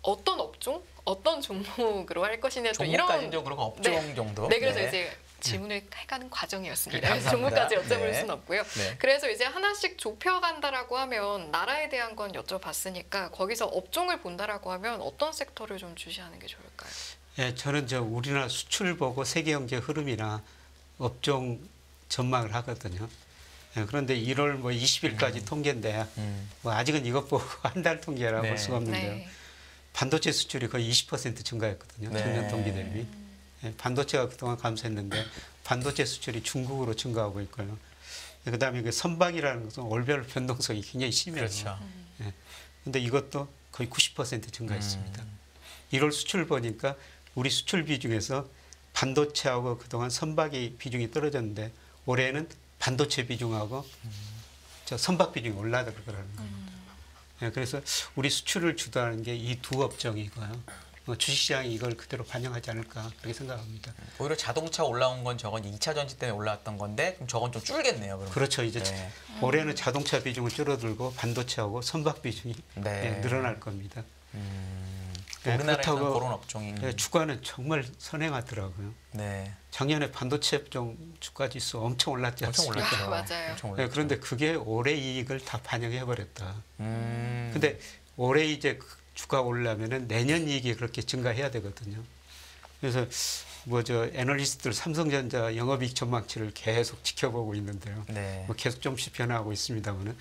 어떤 업종, 어떤 종목으로 할 것이냐 또 종목까지는 이런 좀 그렇고 업종 네. 정도. 네, 그래서 이제 질문을 해가는 과정이었습니다. 감사합니다. 종목까지 여쭤볼 네. 수는 없고요. 네. 그래서 이제 하나씩 좁혀간다라고 하면 나라에 대한 건 여쭤봤으니까 거기서 업종을 본다라고 하면 어떤 섹터를 좀 주시하는 게 좋을까요? 예, 저는 우리나라 수출 보고 세계 경제 흐름이나 업종 전망을 하거든요. 예, 그런데 1월 뭐 20일까지 통계인데 뭐 아직은 이것 보고 한 달 통계라 네. 볼 수가 없는데요. 네. 반도체 수출이 거의 20% 증가했거든요. 네. 전년 동기 대비. 예, 반도체가 그동안 감소했는데 반도체 수출이 중국으로 증가하고 있고요. 예, 그다음에 그 선박이라는 것은 월별 변동성이 굉장히 심해요. 그렇죠. 근데 이것도 거의 90% 증가했습니다. 1월 수출 보니까 우리 수출 비중에서 반도체하고 그동안 선박이 비중이 떨어졌는데 올해는 반도체 비중하고 저 선박 비중이 올라갈 거라는 거예요. 예, 그래서 우리 수출을 주도하는 게 이 두 업종이고요. 주식시장이 이걸 그대로 반영하지 않을까 그렇게 생각합니다. 오히려 자동차 올라온 건 저건 2차 전지 때문에 올라왔던 건데 그럼 저건 좀 줄겠네요. 그럼. 그렇죠. 이제 네. 올해는 자동차 비중은 줄어들고 반도체하고 선박 비중이 네. 늘어날 겁니다. 네, 우리나라에서는 그렇다고 그런 업종이. 주가는 정말 선행하더라고요. 네. 작년에 반도체 업종 주가 지수 엄청 올랐지 엄청 않습니까? 올랐죠. 맞아요. 엄청 네, 올랐죠. 그런데 그게 올해 이익을 다 반영해 버렸다. 음. 근데 올해 이제 주가 오르려면은 내년 이익이 그렇게 증가해야 되거든요. 그래서 애널리스트들 삼성전자 영업이익 전망치를 계속 지켜보고 있는데요. 네. 뭐 계속 좀씩 변화하고 있습니다만은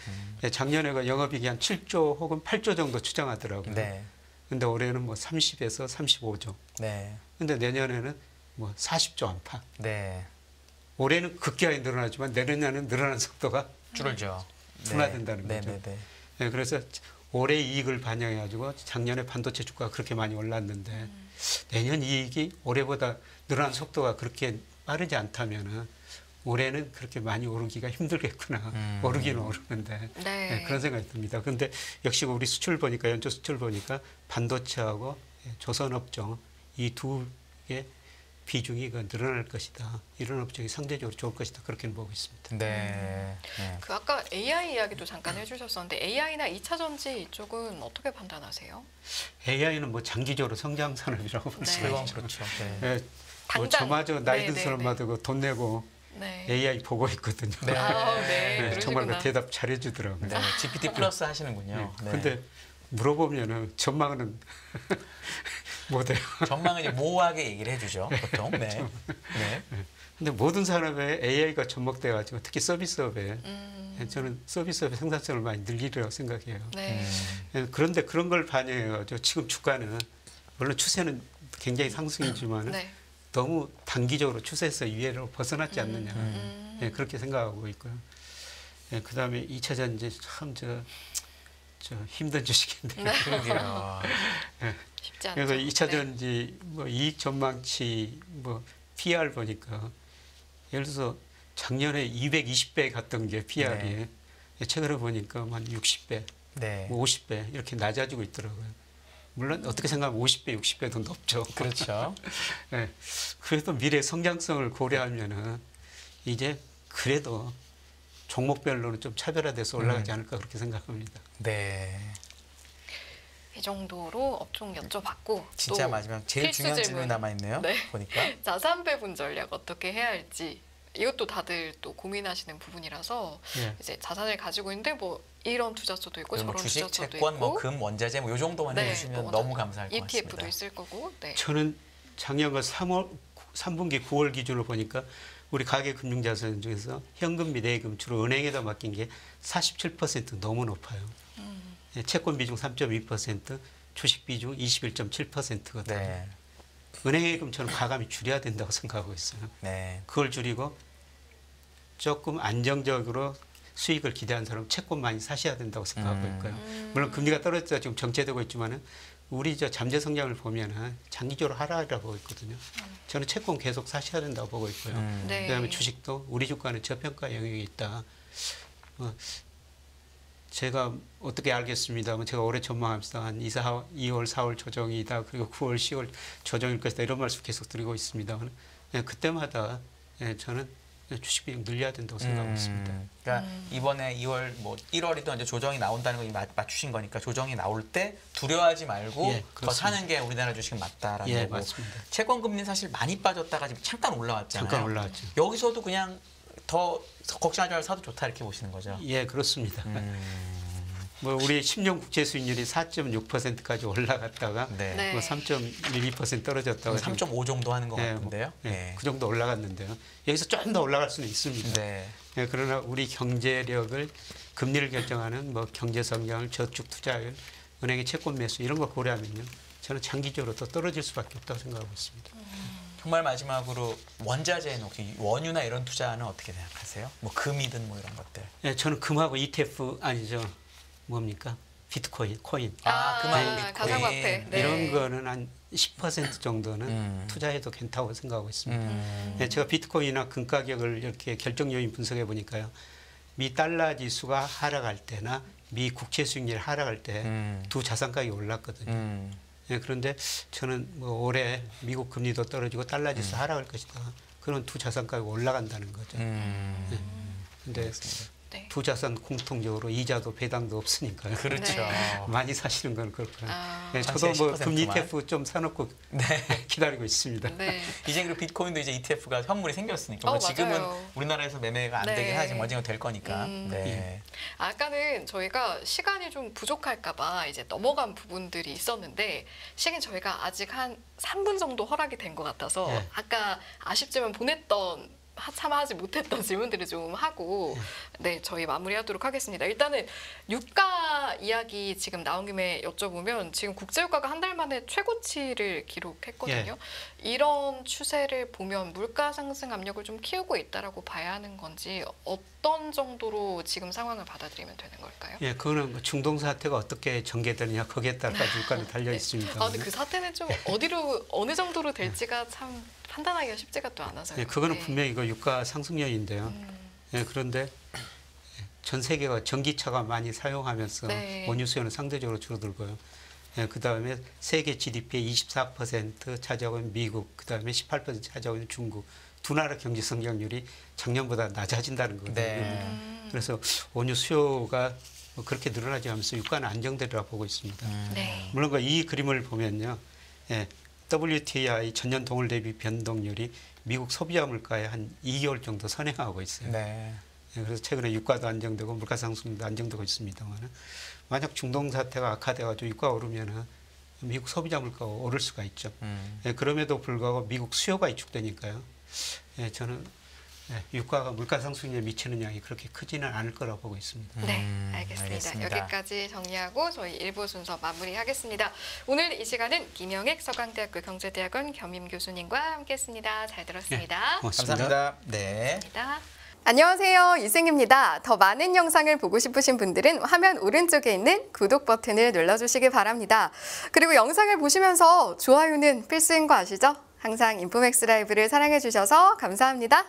작년에 그 영업이익이 한 7조 혹은 8조 정도 추정하더라고요. 네. 근데 올해는 뭐 30에서 35조. 네. 근데 내년에는 뭐 40조 안팎. 네. 올해는 급격하게 늘어나지만 내년에는 늘어나는 속도가 줄죠. 둔화된다는 네. 거죠. 네. 네. 네, 그래서 올해 이익을 반영해가지고 작년에 반도체 주가가 그렇게 많이 올랐는데 내년 이익이 올해보다 늘어난 속도가 그렇게 빠르지 않다면은 올해는 그렇게 많이 오르기가 힘들겠구나. 오르기는 오르는데 네. 네, 그런 생각이 듭니다. 그런데 역시 우리 수출 보니까 연초 수출 보니까 반도체하고 조선업종 이 두 개 비중이 늘어날 것이다. 이런 업종이 상대적으로 좋을 것이다. 그렇게는 보고 있습니다. 네. 네. 그 아까 AI 이야기도 잠깐 해주셨었는데 AI나 2차 전지 이쪽은 어떻게 판단하세요? AI는 뭐 장기적으로 성장 산업이라고 볼 수가 네. 있죠. 그렇죠. 네. 예, 뭐 당장. 저마저 나이 든 네, 사람마다 돈 내고 네. AI 보고 있거든요. 네. 아, 네. 네, 정말 그 그러시구나. 대답 잘해주더라고요. 네. GPT 플러스 하시는군요. 네. 근데 물어보면은 전망은 못해요. 전망은 이제 모호하게 얘기를 해주죠. 보통. 네. 네. 근데 모든 산업에 AI가 접목돼가지고 특히 서비스업에 저는 서비스업의 생산성을 많이 늘리리라고 생각해요. 네. 그런데 그런 걸 반영해가지고 지금 주가는 물론 추세는 굉장히 상승이지만 네. 너무 단기적으로 추세에서 위로 벗어났지 않느냐 예, 그렇게 생각하고 있고요. 예, 그다음에 2차 전지 참 저 힘든 주식인데 그러게요. 쉽지 않죠. 그래서 2차 네. 전지 뭐 이익 전망치 뭐 PR 보니까 예를 들어서 작년에 220배 갔던 게 PR이 최근에 보니까 한 60배, 네. 뭐 50배 이렇게 낮아지고 있더라고요. 물론 어떻게 생각하면 50배, 60배도 높죠. 그렇죠. 네. 그래도 미래 성장성을 고려하면은 이제 그래도 종목별로는 좀 차별화돼서 올라가지 않을까 그렇게 생각합니다. 네. 이 정도로 업종 여쭤봤고 진짜 또 마지막 제일 필수 중요한 질문. 질문이 남아있네요. 네. 보니까. 자산 배분 전략 어떻게 해야 할지 이것도 다들 또 고민하시는 부분이라서 예. 이제 자산을 가지고 있는데 뭐 이런 투자처도 있고 뭐 저런 주식, 투자처도 채권, 있고 뭐 금, 원자재 뭐 요 정도만 네, 해주시면 또 너무 감사할 것 ETF도 같습니다. 있을 거고 네. 저는 작년 3분기 9월 기준으로 보니까 우리 가계금융자산 중에서 현금 및 예금 주로 은행에다 맡긴 게 47% 너무 높아요. 예, 채권 비중 3.2%, 주식 비중 21.7%거든요. 네. 은행 예금 저는 과감히 줄여야 된다고 생각하고 있어요. 네. 그걸 줄이고 조금 안정적으로 수익을 기대하는 사람은 채권 많이 사셔야 된다고 생각하고 있고요. 물론 금리가 떨어져서 지금 정체되고 있지만은 우리 저 잠재 성장을 보면은 장기적으로 하락이라고 보고 있거든요. 저는 채권 계속 사셔야 된다고 보고 있고요. 네. 그다음에 주식도 우리 주가는 저평가 영역이 있다. 제가 어떻게 알겠습니다만 제가 올해 전망하면서 한 2월, 4월 조정이다. 그리고 9월, 10월 조정일 것이다. 이런 말씀 계속 드리고 있습니다만 그때마다 저는 주식 비중 늘려야 된다고 생각하고 있습니다. 그러니까 이번에 2월 뭐 1월이든 이제 조정이 나온다는 거 맞추신 거니까 조정이 나올 때 두려워하지 말고 예, 더 그렇습니다. 사는 게 우리나라 주식은 맞다라는 예, 거고. 맞습니다. 채권 금리는 사실 많이 빠졌다가 지금 잠깐 올라왔잖아요. 잠깐 올라왔죠. 여기서도 그냥 더 걱정하지 말고 사도 좋다 이렇게 보시는 거죠. 예, 그렇습니다. 뭐 우리 10년 국채 수익률이 4.6%까지 올라갔다가 네. 네. 뭐 3.12% 떨어졌다가 3.5 정도 하는 것 예, 같은데요. 예, 네. 그 정도 올라갔는데요. 여기서 좀 더 올라갈 수는 있습니다. 네. 예, 그러나 우리 경제력을 금리를 결정하는 뭐 경제 성장을 저축 투자율, 은행의 채권 매수 이런 걸 고려하면요, 저는 장기적으로 더 떨어질 수밖에 없다고 생각하고 있습니다. 정말 마지막으로 원자재는 혹시 원유나 이런 투자는 어떻게 생각하세요? 뭐 금이든 뭐 이런 것들. 예, 저는 금하고 ETF 아니죠, 뭡니까? 비트코인, 코인 금하고 비트코인. 가상화폐 네. 이런 거는 한 10% 정도는 음. 투자해도 괜찮다고 생각하고 있습니다. 음. 네, 제가 비트코인이나 금 가격을 이렇게 결정 요인 분석해 보니까요, 미 달러 지수가 하락할 때나 미 국채 수익률이 하락할 때 두 자산 가격이 올랐거든요. 네, 그런데 저는 뭐 올해 미국 금리도 떨어지고 달러 지수 하락할 것이다. 그런 두 자산 가격이 올라간다는 거죠. 근데 네. 두 자산 공통적으로 이자도 배당도 없으니까요. 그렇죠. 네. 많이 사시는 건 그렇고요. 아, 네, 저도 뭐 10%만. 금리 ETF 좀 사놓고 네. 기다리고 있습니다. 네. 이제 그리고 비트코인도 이제 ETF가 현물이 생겼으니까 뭐 지금은 맞아요. 우리나라에서 매매가 안 네. 되긴 하지만 언젠가 될 거니까. 네. 아까는 저희가 시간이 좀 부족할까봐 이제 넘어간 부분들이 있었는데 시간 저희가 아직 한 3분 정도 허락이 된 것 같아서 네. 아까 아쉽지만 보냈던 참아하지 못했던 질문들을 좀 하고 네 저희 마무리하도록 하겠습니다. 일단은 유가 이야기 지금 나온 김에 여쭤보면 지금 국제유가가 한 달 만에 최고치를 기록했거든요. 이런 추세를 보면 물가 상승 압력을 좀 키우고 있다라고 봐야 하는 건지 어떤 정도로 지금 상황을 받아들이면 되는 걸까요? 예, 그거는 뭐 중동 사태가 어떻게 전개되느냐 거기에 따라 유가는 달려 있습니다. 아, 근데 그 사태는 좀 어디로 어느 정도로 될지가 참 판단하기가 쉽지가 또 않아서요. 예, 그거는 네. 분명히 이거 유가 상승 요인인데요. 예, 그런데 전 세계가 전기차가 많이 사용하면서 네. 원유 수요는 상대적으로 줄어들고요. 그다음에 세계 GDP의 24% 차지하고 있는 미국, 그다음에 18% 차지하고 있는 중국. 두 나라 경제 성장률이 작년보다 낮아진다는 거거든요. 네. 그래서 원유 수요가 그렇게 늘어나지 않으면서 유가는 안정되리라 보고 있습니다. 네. 물론 이 그림을 보면요. WTI 전년 동월 대비 변동률이 미국 소비자 물가에 한 2개월 정도 선행하고 있어요. 네. 그래서 최근에 유가도 안정되고 물가 상승도 안정되고 있습니다만 만약 중동 사태가 악화돼가지고 유가가 오르면은 미국 소비자 물가가 오를 수가 있죠. 그럼에도 불구하고 미국 수요가 위축되니까요. 저는 유가가 물가 상승에 미치는 양이 그렇게 크지는 않을 거라고 보고 있습니다. 네, 알겠습니다. 여기까지 정리하고 저희 1부 순서 마무리하겠습니다. 오늘 이 시간은 김영익 서강대학교 경제대학원 겸임 교수님과 함께했습니다. 잘 들었습니다. 고맙습니다. 감사합니다. 네. 감사합니다. 안녕하세요. 이승입니다. 더 많은 영상을 보고 싶으신 분들은 화면 오른쪽에 있는 구독 버튼을 눌러주시기 바랍니다. 그리고 영상을 보시면서 좋아요는 필수인 거 아시죠? 항상 인포맥스 라이브를 사랑해 주셔서 감사합니다.